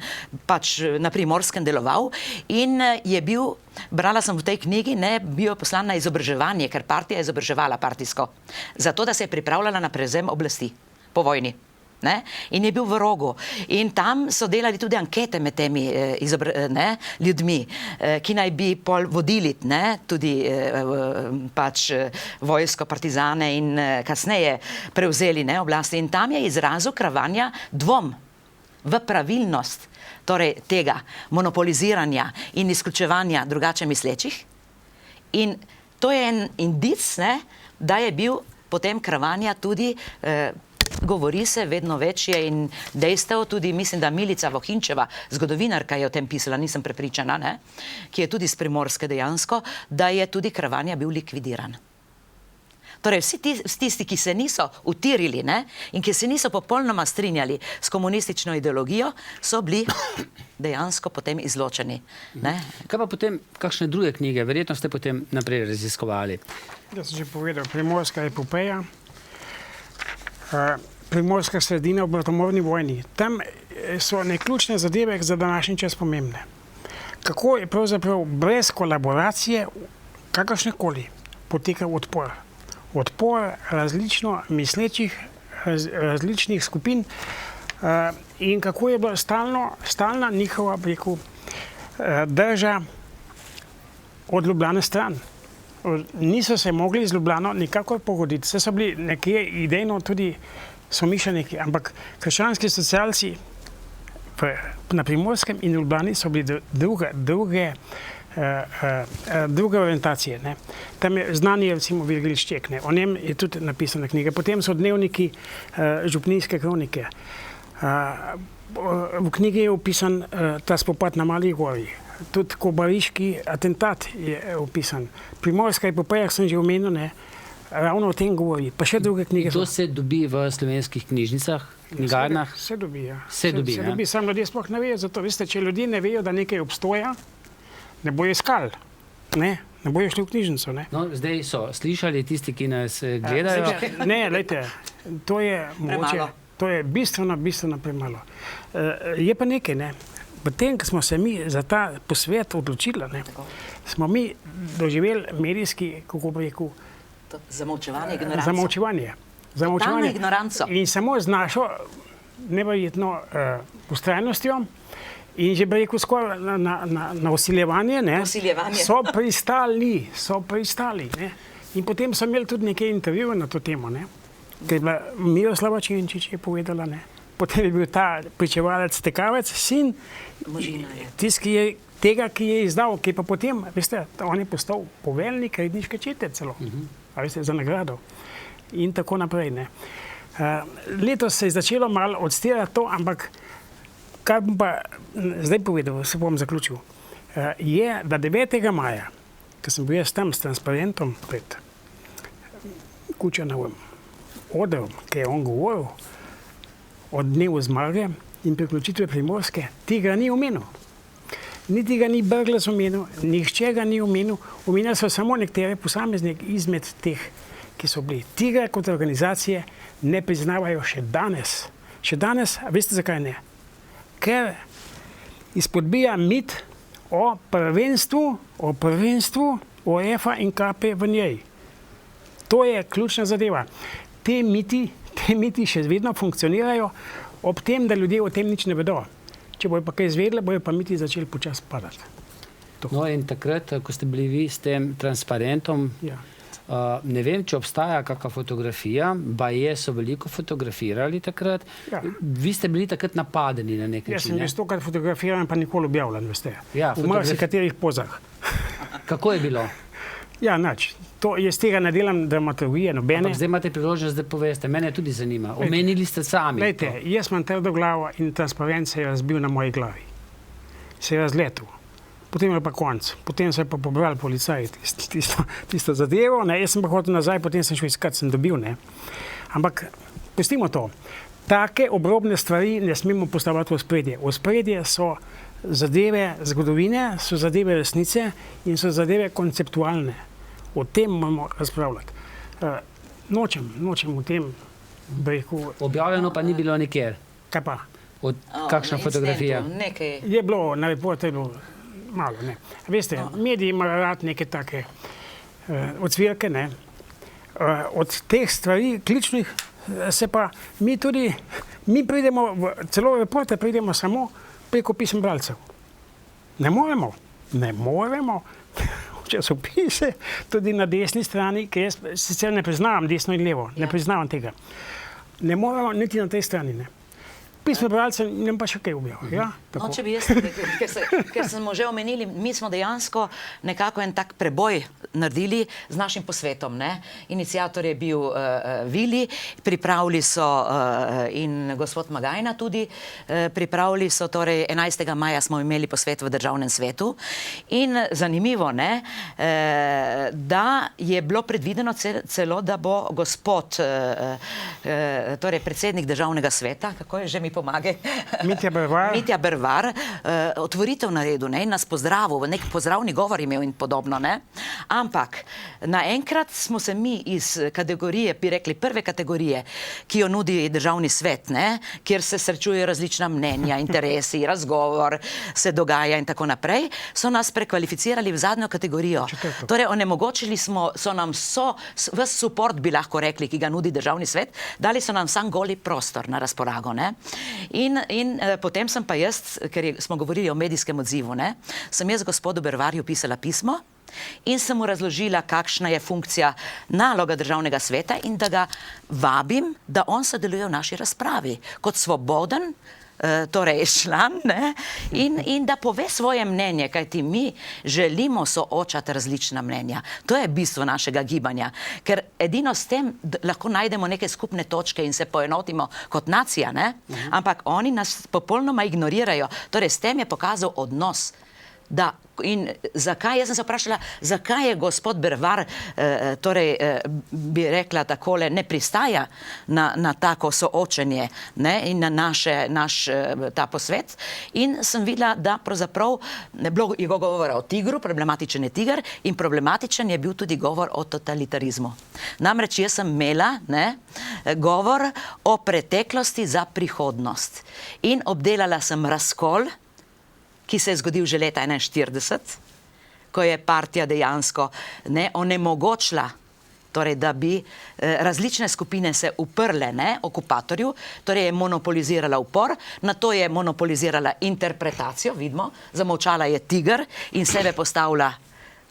pač na Primorskem deloval in je bil, brala sem v tej knjigi, ne, bil poslan na izobraževanje, ker partija je izobraževala partijsko, zato da se je pripravljala na prevzem oblasti po vojni. Ne? In je bil v Rogu. In tam so delali tudi ankete med temi ljudmi, ki naj bi pol vodili, ne? Tudi pač vojsko, partizane in kasneje prevzeli, ne, oblasti. In tam je izrazil Kravanja dvom v pravilnost torej tega monopoliziranja in izključevanja drugače mislečih. In to je en indic, ne, da je bil potem Kravanja tudi govori se vedno večje in dejstev, tudi mislim, da Milica Vohinčeva, zgodovinarka, je o tem pisala, nisem prepričana, ne, ki je tudi iz Primorske dejansko, da je tudi Kravanja bil likvidiran. Torej, vsi tisti, ki se niso utirili, ne, in ki se niso popolnoma strinjali s komunistično ideologijo, so bili dejansko potem izločeni. Ne. Kaj pa potem kakšne druge knjige? Verjetno ste potem naprej raziskovali. Ja sem že povedal, Primorska epopeja, Primorska sredina v bratomorni vojni. Tam so neključne zadeve za današnji čas pomembne. Kako je pravzaprav brez kolaboracije kakršnekoli potekal odpor. Odpor različno mislečih, različnih skupin in kako je bila stalna njihova, bi rekel, drža od Ljubljane stran. Niso se mogli z Ljubljano nikakor pogoditi. Vse so bili nekje idejno tudi somišljeniki, ampak krščanski socialci na Primorskem in Ljubljani so bili druge orientacije. Ne. Tam je znani, recimo, Virgil Šček, ne. O njem je tudi napisana knjiga. Potem so dnevniki župnijske kronike. V knjigi je opisan ta spopad na Mali gori. Tudi kobariški atentat je opisan. Primorska epopeja, sem že omenil, ne, ravno o tem govori. Pa še druge knjige. To se dobi v slovenskih knjižnicah, knjigarnah? Se dobi, ja. Se dobi. Sam ljudje sploh ne vejo, zato veste, če ljudje ne vejo, da nekaj obstoja, ne bojo iskali, ne bojo šli v knjižnico, ne. No, zdaj so slišali tisti, ki nas gledajo. Ne, lejte, to je mogoče, to je bistveno premalo. Je pa nekaj, ne. V tem, ko smo se mi za ta posvet odločili, ne, smo mi doživeli medijski, kako bi rekel, zamolčevanje, ignoranco. Zamolčevanje. Ignoranco. In samo z našo neverjetno ustrajnostjo in že bi rekel skoraj na osiljevanje, ne, so pristali, ne. In potem so imeli tudi nekaj intervjujev na to temo, ne, ker je bila Miroslava Čenčič je povedala, ne. Potem je bil ta pričevalec Tekavec, sin tisti, ki je izdal, ki pa potem, veste, on je postal poveljnik redniške čete celo, veste, za nagrado in tako naprej, ne. Letos se je začelo malo odstirati to, ampak kar bom pa zdaj povedal, se bom zaključil, je, da 9. maja, ko sem bil jaz tam s transparentom pred Kučanovim odrom, ki je on govoril od dnevu zmage in priključitve Primorske, tega ni omenil. Niti ga ni Brglez omenil, nihče ga ni omenil, omenili so samo nekatere posameznike izmed teh, ki so bili. Tega kot organizacije ne priznavajo še danes. Še danes, veste zakaj ne? Ker izpodbija mit o prvenstvu, UEFA in KP v njej. To je ključna zadeva. Te miti še vedno funkcionirajo, ob tem, da ljudje o tem nič ne vedo. Če bojo pa kaj izvedeli, bojo pa miti začeli počasi padati. No in takrat, ko ste bili vi s tem transparentom, Ja. Ne vem, če obstaja kakšna fotografija, baje so veliko fotografirali takrat. Ja. Vi ste bili takrat napadeni na nek Jaz sem način. že stokrat fotografiran, pa nikoli objavljen, veste. Ja, v marsikaterih pozah. Kako je bilo? Ja, nič. to jaz tega ne delam dramaturgije, nobene. Ampak zdaj imate priložnost, da poveste. Mene tudi zanima. Omenili ste sami. Glejte, jaz imam trdo glavo in transparent se je razbil na moji glavi. Se je razletel. Potem je pa konc. Potem so pa pobrali policaji tisto zadevo. Ne? Jaz sem pa hotel nazaj, potem sem šel iskat, sem dobil. Ne? Ampak pustimo to. Take obrobne stvari ne smemo postavljati v ospredje. V ospredje so zadeve zgodovine, so zadeve resnice in so zadeve konceptualne. O tem moramo razpravljati. Nočem o tem breku. Objavljeno pa ni bilo nikjer. Kaj pa? Kakšna fotografija? Je bilo, na reportu je bilo malo, ne. Veste, mediji imajo rad neke take odzvirke, ne. Od teh stvari ključnih se pa mi pridemo, celo reporte pridemo samo preko pisem bralcev. Ne moremo v časopise, tudi na desni strani, ki jaz sicer ne priznavam desno in levo, ne priznavam tega. Ne moremo niti na tej strani, ne. Pismo bralcev nam pa še kaj objavil. Ja, no, če bi jaz, ker smo že omenili, mi smo dejansko nekako en tak preboj naredili z našim posvetom. Ne? Iniciator je bil Vili, pripravili so in gospod Magajna tudi, pripravili so, torej 11. maja smo imeli posvet v Državnem svetu in zanimivo, ne, da je bilo predvideno celo, da bo gospod, torej predsednik Državnega sveta, kako je že mi pomagaj. Mitja Bervar, otvoritev naredil, ne, in nas pozdravil, nek pozdravni govor imel in podobno, ne. Ampak naenkrat smo se mi iz kategorije, bi rekli prve kategorije, ki jo nudi Državni svet, ne, kjer se srečujejo različna mnenja, interesi, razgovor se dogaja in tako naprej, so nas prekvalificirali v zadnjo kategorijo. Torej, onemogočili so nam ves support, bi lahko rekli, ki ga nudi Državni svet, dali so nam sam goli prostor na razpolago, ne. In potem sem pa jaz, ker smo govorili o medijskem odzivu, ne, sem jaz gospodu Bervarju pisala pismo in sem mu razložila, kakšna je funkcija, naloga Državnega sveta in da ga vabim, da on sodeluje v naši razpravi kot svoboden, torej član, ne, in da pove svoje mnenje, kajti mi želimo soočati različna mnenja. To je bistvo našega gibanja, ker edino s tem lahko najdemo neke skupne točke in se poenotimo kot nacija, ne, ampak oni nas popolnoma ignorirajo. Torej, s tem je pokazal odnos. In zakaj, jaz sem se vprašala, zakaj je gospod Bervar, torej, bi rekla takole, ne pristaja na tako soočenje, ne, in na naš ta posvet. In sem videla, da pravzaprav bilo je govora o tigru, problematičen je tiger in problematičen je bil tudi govor o totalitarizmu. Namreč jaz sem imela, ne, govor o preteklosti za prihodnost in obdelala sem razkol, ki se je zgodil že leta 1941, ko je partija dejansko onemogočila, torej, da bi različne skupine se uprle, ne, okupatorju, torej je monopolizirala upor, nato je monopolizirala interpretacijo, vidimo, zamolčala je tiger in sebe postavila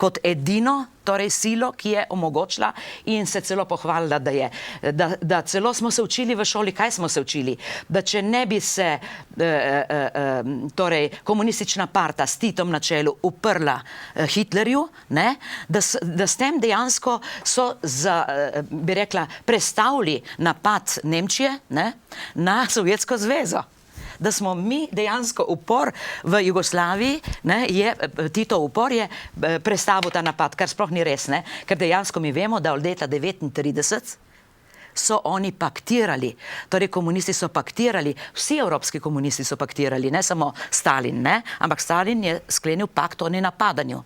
kot edino, torej silo, ki je omogočila in se celo pohvalila, da celo smo se učili v šoli, kaj smo se učili, da če ne bi se torej komunistična parta s Titom na čelu uprla Hitlerju, ne, da s tem dejansko so, bi rekla, prestavili napad Nemčije, ne, na Sovjetsko zvezo. Da smo mi dejansko upor v Jugoslaviji, ne, Tito upor je prestavil ta napad, kar sploh ni res, ne, ker dejansko mi vemo, da od leta 1939 so oni paktirali, torej komunisti so paktirali, vsi evropski komunisti so paktirali, ne samo Stalin, ne, ampak Stalin je sklenil pakt o nenapadanju.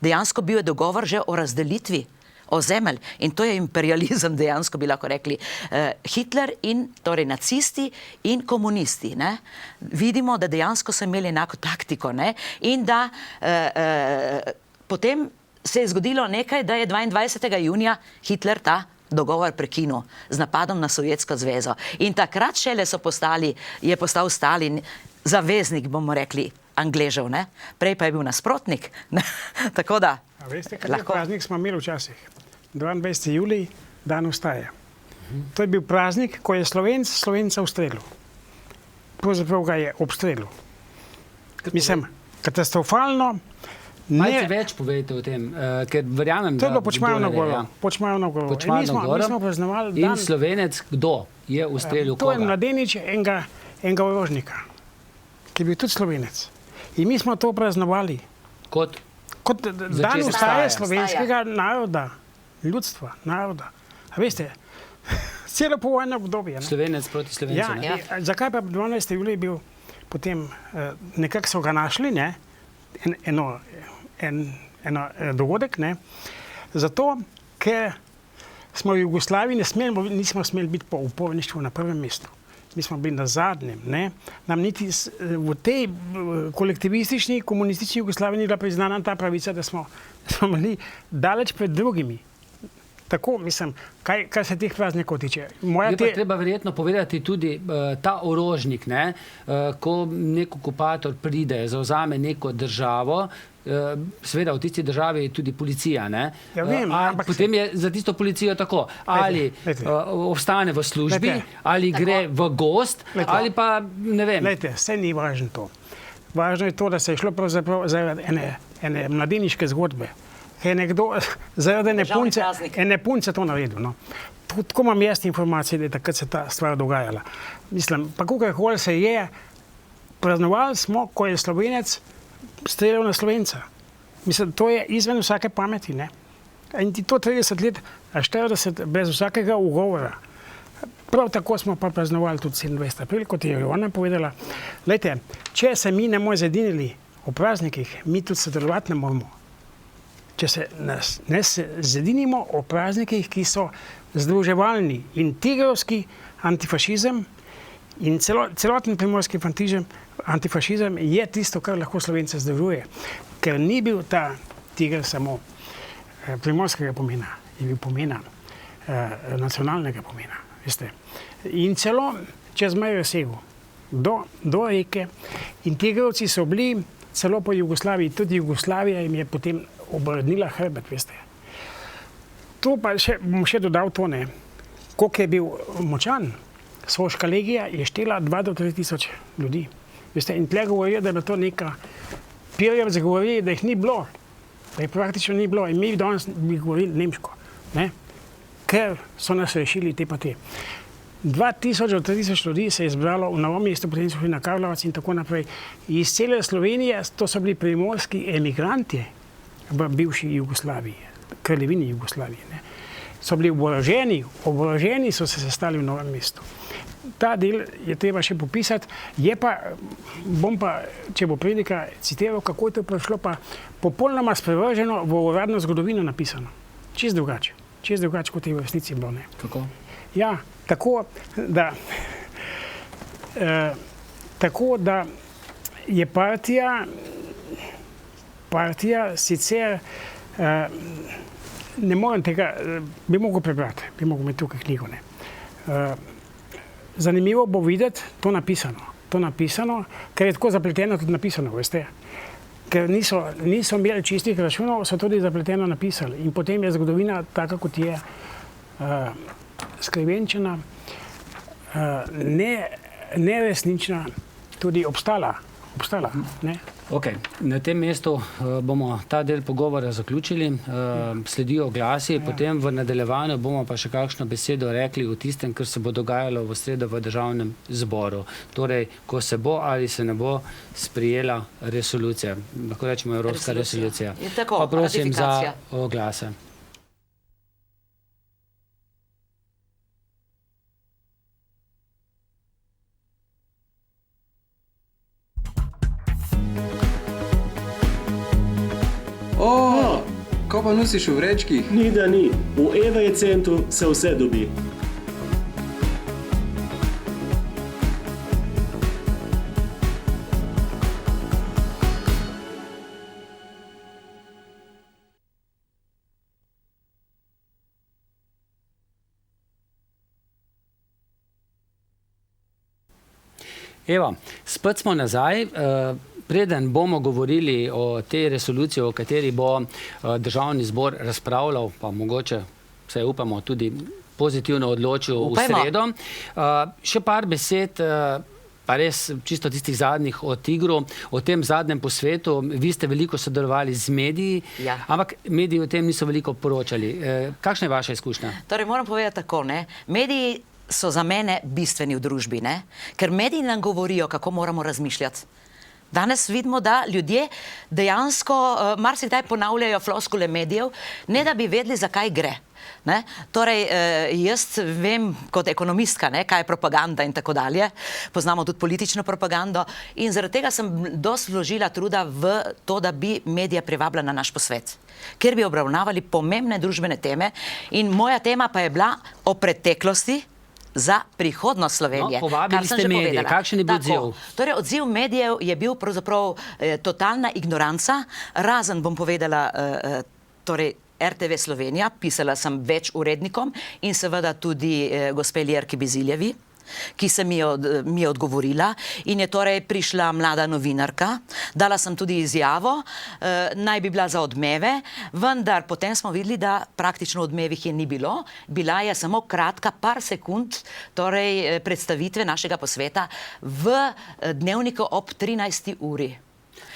Dejansko bil je dogovor že o razdelitvi ozemelj in to je imperializem dejansko, bi lahko rekli. Hitler in torej nacisti in komunisti, ne, vidimo, da dejansko so imeli enako taktiko, ne, in da potem se je zgodilo nekaj, da je 22. junija Hitler ta dogovor prekinil z napadom na Sovjetsko zvezo. In takrat šele je postal Stalin zaveznik, bomo rekli, Angležev, ne? Prej pa je bil nasprotnik. Tako da a veste, kakšen praznik smo imeli včasih? 22. julij, dan vstaje. To je bil praznik, ko je Slovenca ustrelil. Pravzaprav ga je obstrelil. Mislim, katastrofalno. Malce več povejte o tem, ker verjamem, To je da... bilo Počmarjevno goro. Počmarjevno goro. Mi smo praznovali dan... In Slovenec, kdo je ustrelil To je koga? mladenič enega orožnika, ki je bil tudi Slovenec. In mi smo to praznovali. Kot Dan ustaje slovenskega naroda, ljudstva, naroda. A veste, celo povojno obdobje. Slovenec proti Slovencu, ne? Ja. Zakaj pa 12. julij bil potem, nekako so ga našli, ne? En dogodek, ne? Zato, ker smo v Jugoslaviji nismo smeli biti po uporništvu na prvem mestu. Mi smo bili na zadnjem, ne? Nam niti v tej kolektivistični, komunistični Jugoslaviji ni bila priznana ta pravica, da smo bili daleč pred drugimi. Tako, mislim, kar se teh praznikov tiče. Je pa treba verjetno povedati tudi ta orožnik, ne? Ko nek okupator pride, zavzame neko državo, seveda v tisti državi je tudi policija, ne? Ja, vem, ampak potem je za tisto policijo tako, ali ostane v službi, ali gre v gost, ali pa, ne vem. Glejte, vse ni važno to. Važno je to, da se je šlo pravzaprav zaradi ene mladeniške zgodbe. Ker je nekdo zaradi ene punce to naredil. No. Tako imam jaz informacije, da je takrat se ta stvar dogajala. Mislim, pa kakorkoli se je, praznovali smo, ko je Slovenec streljal na Slovenca. Mislim, to je izven vsake pameti, ne. In ti to 30 let, a 40 brez vsakega ugovora. Prav tako smo pa praznovali tudi 27. april, kot je ona povedala. Glejte, če se mi ne bomo zedinili o praznikih, mi tudi sodelovati ne moramo. Če se ne zedinimo o praznikih, ki so združevalni in tigrovski antifašizem in celoten primorski antifašizem je tisto, kar lahko Slovence združuje. Ker ni bil ta tiger samo primorskega pomena, je bil pomena nacionalnega pomena. Veste. In celo čez mejo segel do reke in tigrovci so bili celo po Jugoslaviji, tudi Jugoslavija jim je potem obrnila hrbet, veste. To pa bom še dodal to, ne, koliko je bil močan. Soška legija je štela 2 do 3 tisoč ljudi. Veste, in tle govorijo, da je to neka Pirjevci govori, da jih ni bilo, da jih praktično ni bilo in mi danes bi govorili nemško, ne, ker so nas rešili te pa te. 2000 do 3000 ljudi se je zbralo v Novom mestu, potem so šli na Karlovac in tako naprej. Iz cele Slovenije, to so bili primorski emigranti v bivši Jugoslaviji, kraljevini Jugoslavije, ne. So bili oboroženi so se sestali v Novem mestu. Ta del je treba še popisati, bom pa, če bo prilika, citiral, kako je to prišlo pa popolnoma sprevrženo v uradno zgodovino napisano. Čisto drugače, kot je v resnici bilo, ne. Kako? Ja, tako da je partija sicer, ne morem tega, bi mogel prebrati, bi mogel imeti tukaj knjigo, ne. Zanimivo bo videti to napisano, ker je tako zapleteno tudi napisano, veste. Ker niso imeli čistih računov, so tudi zapleteno napisali. In potem je zgodovina taka, kot je, skrivenčena, neresnična, tudi obstala, ne. Ok, na tem mestu bomo ta del pogovora zaključili, sledijo oglasi, potem v nadaljevanju bomo pa še kakšno besedo rekli o tistem, kar se bo dogajalo v sredo v Državnem zboru. Torej, ko se bo ali se ne bo sprijela resolucija, lahko rečemo evropska resolucija. Pa prosim za oglase. Kaj pa nosiš v vrečkih? Ni da ni. V EVE centru se vse dobi. Evo, spet smo nazaj. Preden bomo govorili o tej resoluciji, o kateri bo Državni zbor razpravljal, pa mogoče se upamo tudi pozitivno odločil v sredo. Še par besed pa res čisto tistih zadnjih o Tigru, o tem zadnjem posvetu. Vi ste veliko sodelovali z mediji, ampak mediji o tem niso veliko poročali. Kakšna je vaša izkušnja? Torej, moram povedati tako, ne? Mediji so za mene bistveni v družbi, ne? Ker mediji nam govorijo, kako moramo razmišljati. Danes vidimo, da ljudje dejansko marsikdaj ponavljajo floskule medijev, ne da bi vedeli, zakaj gre. Ne? Torej, jaz vem kot ekonomistka, ne, kaj je propaganda in tako dalje. Poznamo tudi politično propagando in zaradi tega sem dosti vložila truda v to, da bi medije privabila na naš posvet, ker bi obravnavali pomembne družbene teme in moja tema pa je bila o preteklosti za prihodnost Slovenije. No, povabili ste medije. Kakšen je bil odziv? Torej, odziv medijev je bil pravzaprav totalna ignoranca, razen bom povedala, torej RTV Slovenija, pisala sem več urednikom in seveda tudi gospe Ljerki Biziljevi, ki se mi je odgovorila in je torej prišla mlada novinarka. Dala sem tudi izjavo, naj bi bila za odmeve, vendar potem smo videli, da praktično odmevih je ni bilo. Bila je samo kratka, par sekund, torej predstavitve našega posveta v Dnevniku ob 13. uri.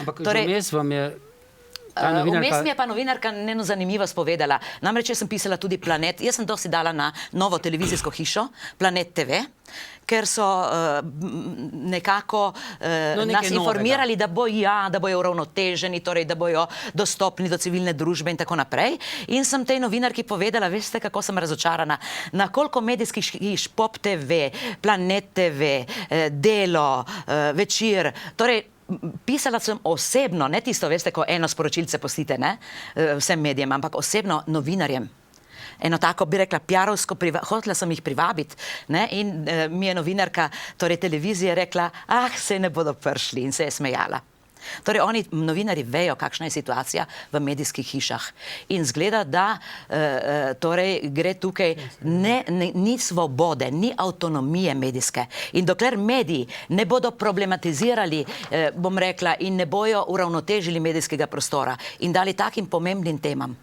Ampak vmes vam je... Vmes mi je pa novinarka eno zanimivost povedala. Namreč jaz sem pisala tudi Planet. Jaz sem dosti dala na novo televizijsko hišo, Planet TV, ker so nekako nas informirali, da bojo uravnoteženi, torej da bojo dostopni do civilne družbe in tako naprej. In sem tej novinarki povedala, veste, kako sem razočarana, na koliko medijskih hiš, Pop TV, Planet TV, Delo, Večer, torej pisala sem osebno, ne tisto, veste, ko eno sporočilce pustite, ne, vsem medijem, ampak osebno novinarjem. Eno tako, bi rekla, pjarovsko, hotela sem jih privabiti, ne, in mi je novinarka, torej televizije, rekla, se ne bodo prišli in se je smejala. Torej, oni, novinari, vejo, kakšna je situacija v medijskih hišah. In zgleda, da torej gre tukaj, ni svobode, ni avtonomije medijske. In dokler mediji ne bodo problematizirali, bom rekla, in ne bojo uravnotežili medijskega prostora in dali takim pomembnim temam,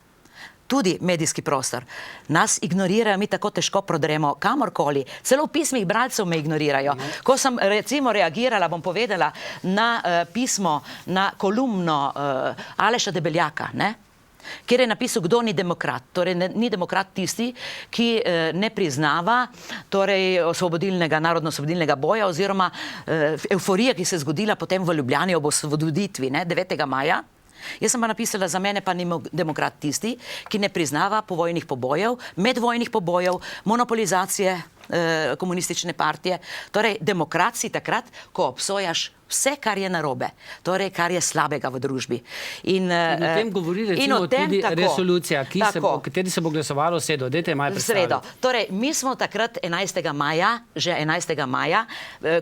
tudi medijski prostor, nas ignorirajo, mi tako težko prodremo kamorkoli. Celo v pismih bralcev me ignorirajo. Ko sem recimo reagirala, bom povedala, na pismo, na kolumno Aleša Debeljaka, ne? Kjer je napisal, kdo ni demokrat. Torej, ni demokrat tisti, ki ne priznava torej narodno-osvobodilnega boja oziroma evforije, ki se je zgodila potem v Ljubljani ob osvoboditvi, 9. maja. Jaz sem pa napisala, za mene pa ni demokrat tisti, ki ne priznava povojnih pobojev, medvojnih pobojev, monopolizacije komunistične partije. Torej, demokrat si takrat, ko obsojaš vse, kar je narobe, torej, kar je slabega v družbi. In o tem govori recimo tudi resolucija, o kateri se bo glasovalo v sredo. Dajte malo predstaviti. Torej, mi smo takrat 11. maja,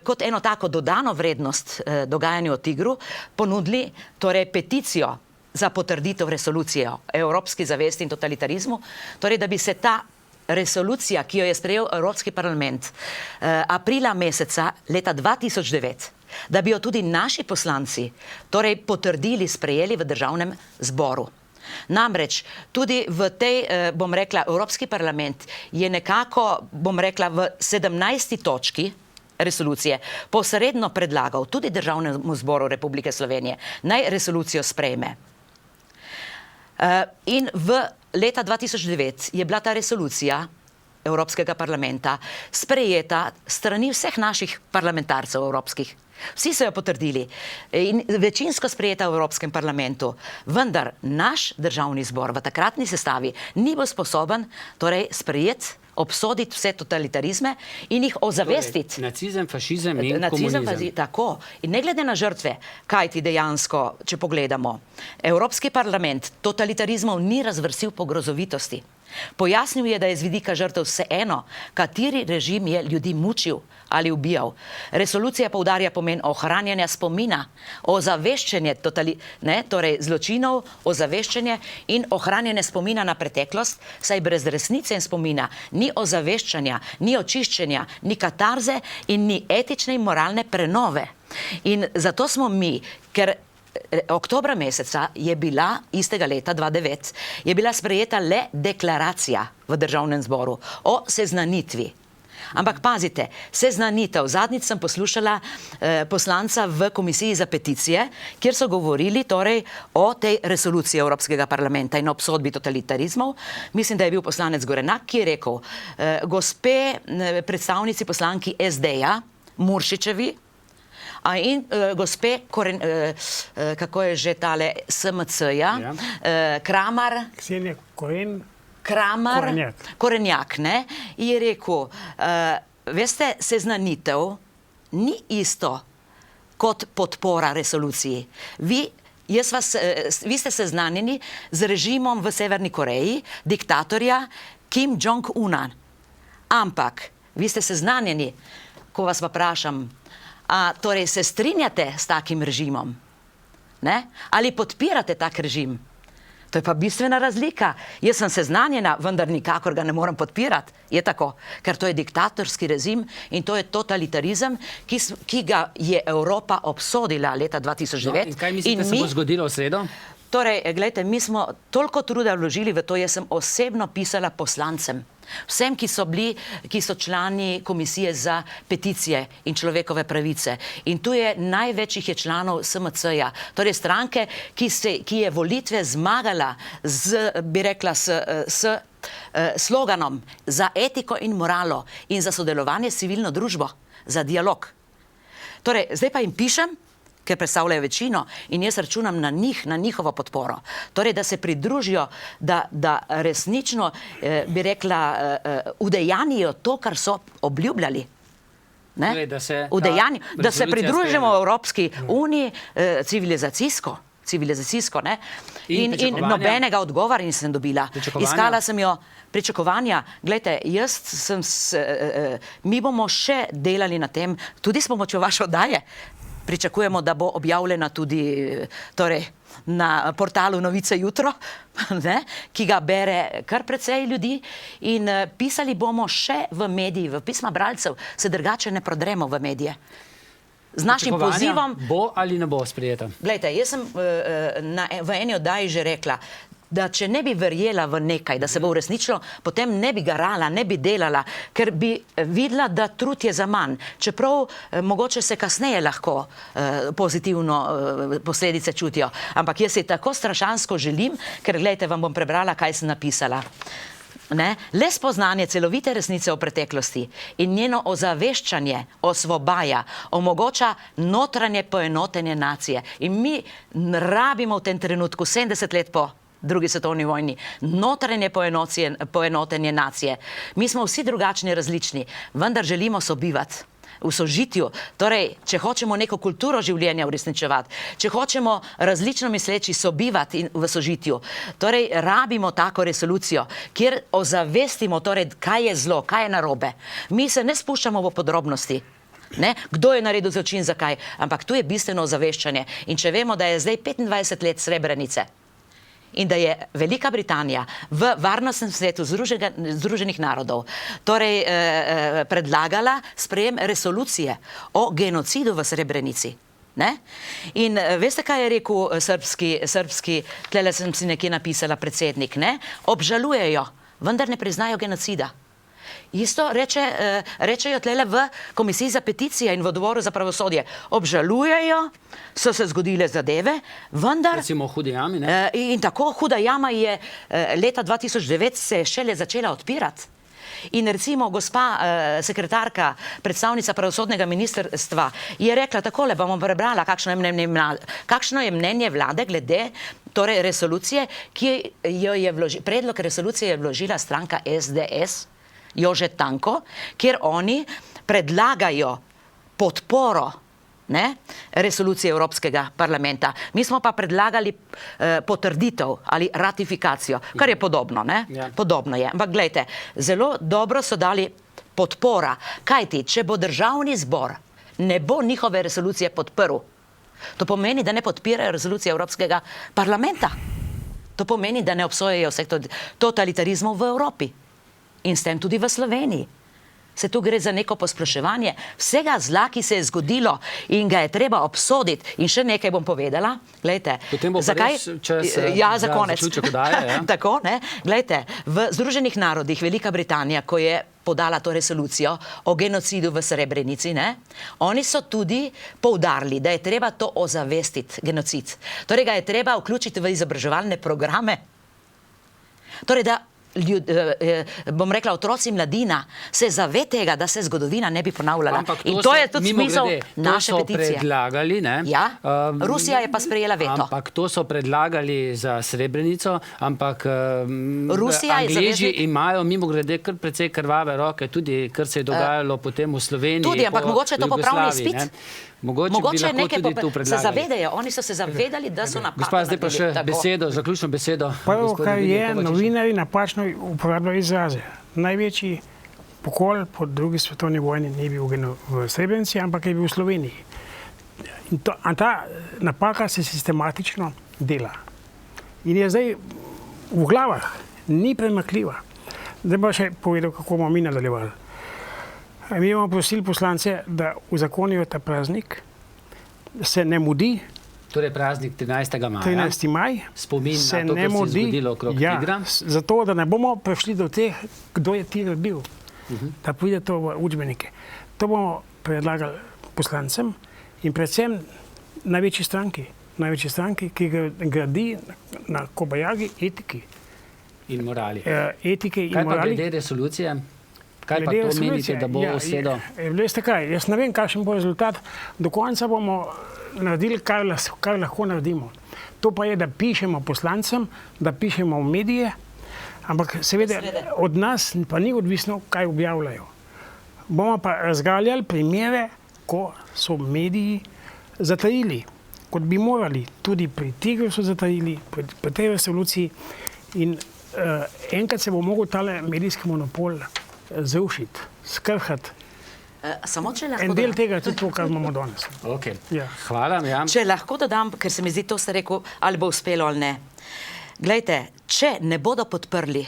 kot eno tako dodano vrednost dogajanju o Tigru, ponudili torej peticijo za potrditev resolucije o evropski zavesti in totalitarizmu, torej, da bi se ta resolucija, ki jo je sprejel Evropski parlament aprila meseca leta 2009, da bi jo tudi naši poslanci torej potrdili, sprejeli v državnem zboru. Namreč tudi v tej, bom rekla, Evropski parlament je nekako, bom rekla, v 17. točki resolucije posredno predlagal tudi Državnemu zboru Republike Slovenije, naj resolucijo sprejme. In v leta 2009 je bila ta resolucija Evropskega parlamenta sprejeta strani vseh naših parlamentarcev evropskih. Vsi so jo potrdili in večinsko sprejeta v Evropskem parlamentu, vendar naš državni zbor v takratni sestavi ni bil sposoben torej sprejeti, obsoditi vse totalitarizme in jih ozavestiti. Torej, nacizem, fašizem in komunizem. Tako. In ne glede na žrtve, kaj ti dejansko, če pogledamo, Evropski parlament totalitarizmov ni razvrsil po grozovitosti. Pojasnil je, da je z vidika žrtev vseeno, kateri režim je ljudi mučil ali ubijal. Resolucija poudarja pomen ohranjanja spomina, ozaveščanje torej zločinov, ozaveščanje in ohranjanje spomina na preteklost, saj brez resnice in spomina ni ozaveščanja, ni očiščenja, ni katarze in ni etične in moralne prenove. In zato smo mi, ker oktobra meseca je bila, istega leta 2009, je bila sprejeta le deklaracija v Državnem zboru o seznanitvi. Ampak pazite, seznanitev. Zadnjič sem poslušala poslanca v komisiji za peticije, kjer so govorili torej o tej resoluciji Evropskega parlamenta in obsodbi totalitarizmov. Mislim, da je bil poslanec Gorenak, ki je rekel, gospe predstavnici poslanki SD-ja, Muršičevi, in gospe, kako je že tale SMC-ja, Kramar, Ksenija Korenjak, ne, je rekel, veste, seznanitev ni isto kot podpora resoluciji. Vi ste seznanjeni z režimom v Severni Koreji, diktatorja Kim Jong-una. Ampak vi ste seznanjeni, ko vas pa vprašam, torej se strinjate s takim režimom? Ne? Ali podpirate tak režim? To je pa bistvena razlika. Jaz sem seznanjena, vendar nikakor ga ne morem podpirati. Je tako, ker to je diktatorski režim in to je totalitarizem, ki ga je Evropa obsodila leta 2009. In kaj mislite, se bo zgodilo v sredo? Torej, gledajte, mi smo toliko truda vložili v to, jaz sem osebno pisala poslancem, vsem, ki so člani komisije za peticije in človekove pravice. In tu je največjih je članov SMC-ja, torej stranke, ki je volitve zmagala s sloganom za etiko in moralo in za sodelovanje s civilno družbo, za dialog. Torej, zdaj pa jim pišem, ker predstavljajo večino in jaz računam na njih, na njihovo podporo. Torej, da se pridružijo, da resnično, bi rekla, udejanijo to, kar so obljubljali. Torej, da se pridružimo Evropski uniji civilizacijsko, ne? In nobenega odgovora nisem dobila. Iskala sem jo pričakovanja. Glejte, mi bomo še delali na tem, tudi s pomočjo vaše oddaje. Pričakujemo, da bo objavljena tudi na portalu Novice jutro, ki ga bere kar precej ljudi. In pisali bomo še v mediji, v pisma bralcev, se drugače ne prodremo v medije. Z našim pozivom... Bo ali ne bo sprejeta? Glejte, jaz sem v eni oddaji že rekla, da če ne bi verjela v nekaj, da se bo uresničilo, potem ne bi garala, ne bi delala, ker bi videla, da trud je za manj. Čeprav mogoče se kasneje lahko pozitivno posledice čutijo. Ampak jaz si tako strašansko želim, ker gledajte, vam bom prebrala, kaj sem napisala. Le spoznanje celovite resnice o preteklosti in njeno ozaveščanje osvobaja, omogoča notranje poenotenje nacije. In mi rabimo v tem trenutku, 70 let po drugi svetovni vojni, notranje poenotenje nacije. Mi smo vsi drugačni, različni, vendar želimo sobivati v sožitju. Torej, če hočemo neko kulturo življenja uresničevati, če hočemo različno misleči sobivati v sožitju, torej rabimo tako resolucijo, kjer ozavestimo, torej, kaj je zlo, kaj je narobe. Mi se ne spuščamo v podrobnosti. Kdo je naredil zločin, zakaj, ampak tu je bistveno ozaveščanje. In če vemo, da je zdaj 25 let Srebrenice in da je Velika Britanija v Varnostnem svetu Združenih narodov torej predlagala sprejem resolucije o genocidu v Srebrenici. In veste, kaj je rekel srbski, tlele sem si nekje napisala, predsednik, obžalujejo, vendar ne priznajo genocida. Isto rečejo tlele v komisiji za peticije in v odboru za pravosodje. Obžalujejo, so se zgodile zadeve, vendar... Recimo Huda jama, ne? In tako, Huda jama je leta 2009 se šele začela odpirati. In recimo gospa sekretarka, predstavnica pravosodnega ministrstva je rekla takole, bomo prebrala, kakšno je mnenje vlade glede torej resolucije, predlog resolucije je vložila stranka SDS, Jože Tanko, kjer oni predlagajo podporo resolucije Evropskega parlamenta. Mi smo pa predlagali potrditev ali ratifikacijo, kar je podobno, Podobno je. Ampak gledajte, zelo dobro so dali podpora. Kajti, če bo državni zbor ne bo njihove resolucije podprl, to pomeni, da ne podpirajo resolucije Evropskega parlamenta. To pomeni, da ne obsojajo vseh totalitarizmov v Evropi. In s tem tudi v Sloveniji. Se tu gre za neko posploševanje vsega zla, ki se je zgodilo in ga je treba obsoditi. In še nekaj bom povedala. Glejte, potem bo pa res čas za konec. Zaključek oddaje, ja. Tako, Glejte, v Združenih narodih Velika Britanija, ko je podala to resolucijo o genocidu v Srebrenici, ne? Oni so tudi poudarili, da je treba to ozavestiti, genocid. Torej ga je treba vključiti v izobraževalne programe. Torej, da bom rekla, otroci in mladina se zave tega, da se zgodovina ne bi ponavljala. In to je tudi smisel naše peticije. To so predlagali, ne? Ja, Rusija je pa sprejela veto. Ampak to so predlagali za Srebrenico, ampak Angleži imajo mimogrede kar precej krvave roke, tudi kar se je dogajalo potem v Sloveniji. Tudi, ampak mogoče je to popravni izpit. Mogoče bi lahko tudi tu predlagali. Se zavedajo, oni so se zavedali, da so napako Gospa, zdaj pa še besedo, zaključno besedo. Prvo, kar je, novinarji napačno uporabljajo izraze. Največji pokol po drugi svetovni vojni ni bil v Srebrenici, ampak je bil v Sloveniji. In ta napaka se sistematično dela. In je zdaj v glavah, ni premakljiva. Zdaj pa še povedal, kako bomo mi nadaljevali. Mi bomo prosili poslance, da uzakonijo ta praznik, se ne mudi. Torej praznik 13. maja. 13. maj. Spomin na to, kar se je zgodilo okrog Tigra. Zato, da ne bomo prišli do teh, kdo je Tiger bil. Da pride to v učbenike. To bomo predlagali poslancem in predvsem največji stranki, ki gradi na kobajagi etiki. In morali. Etike in morali. Kaj pa glede resolucije? Kaj pa to menite, da bo usedel? Veste kaj, jaz ne vem, kakšen bo rezultat. Do konca bomo naredili, kar lahko naredimo. To pa je, da pišemo poslancem, da pišemo v medije, ampak seveda od nas pa ni odvisno, kaj objavljajo. Bomo pa razgaljali primere, ko so mediji zatajili, kot bi morali. Tudi pri Tigru so zatajili, pri tej resoluciji. In enkrat se bo mogel tale medijski monopol zrušiti, skrhati. En del tega je tudi to, kar imamo danes. Okay. Ja. Hvala. Ja. Če lahko dodam, ker se mi zdi, to ste rekel, ali bo uspelo ali ne. Glejte, če ne bodo podprli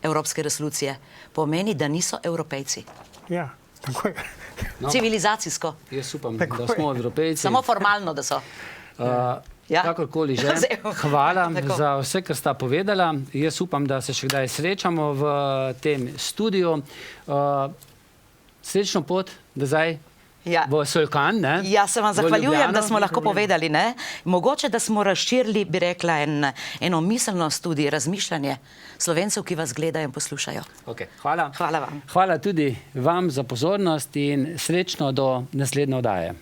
evropske resolucije, pomeni, da niso Evropejci. Ja, tako je. No, civilizacijsko. Jaz upam, da smo Evropejci. Samo formalno, da so. Kakorkoli že. Hvala za vse, kar sta povedala. Jaz upam, da se še kdaj srečamo v tem studiu. Srečno pot, da zdaj v Solkan, ne? Ja, se vam zahvaljujem, da smo lahko povedali, ne? Mogoče, da smo razširili, bi rekla, eno miselnost tudi, razmišljanje Slovencev, ki vas gledajo in poslušajo. Ok, hvala. Hvala vam. Hvala tudi vam za pozornost in srečno do naslednje oddaje.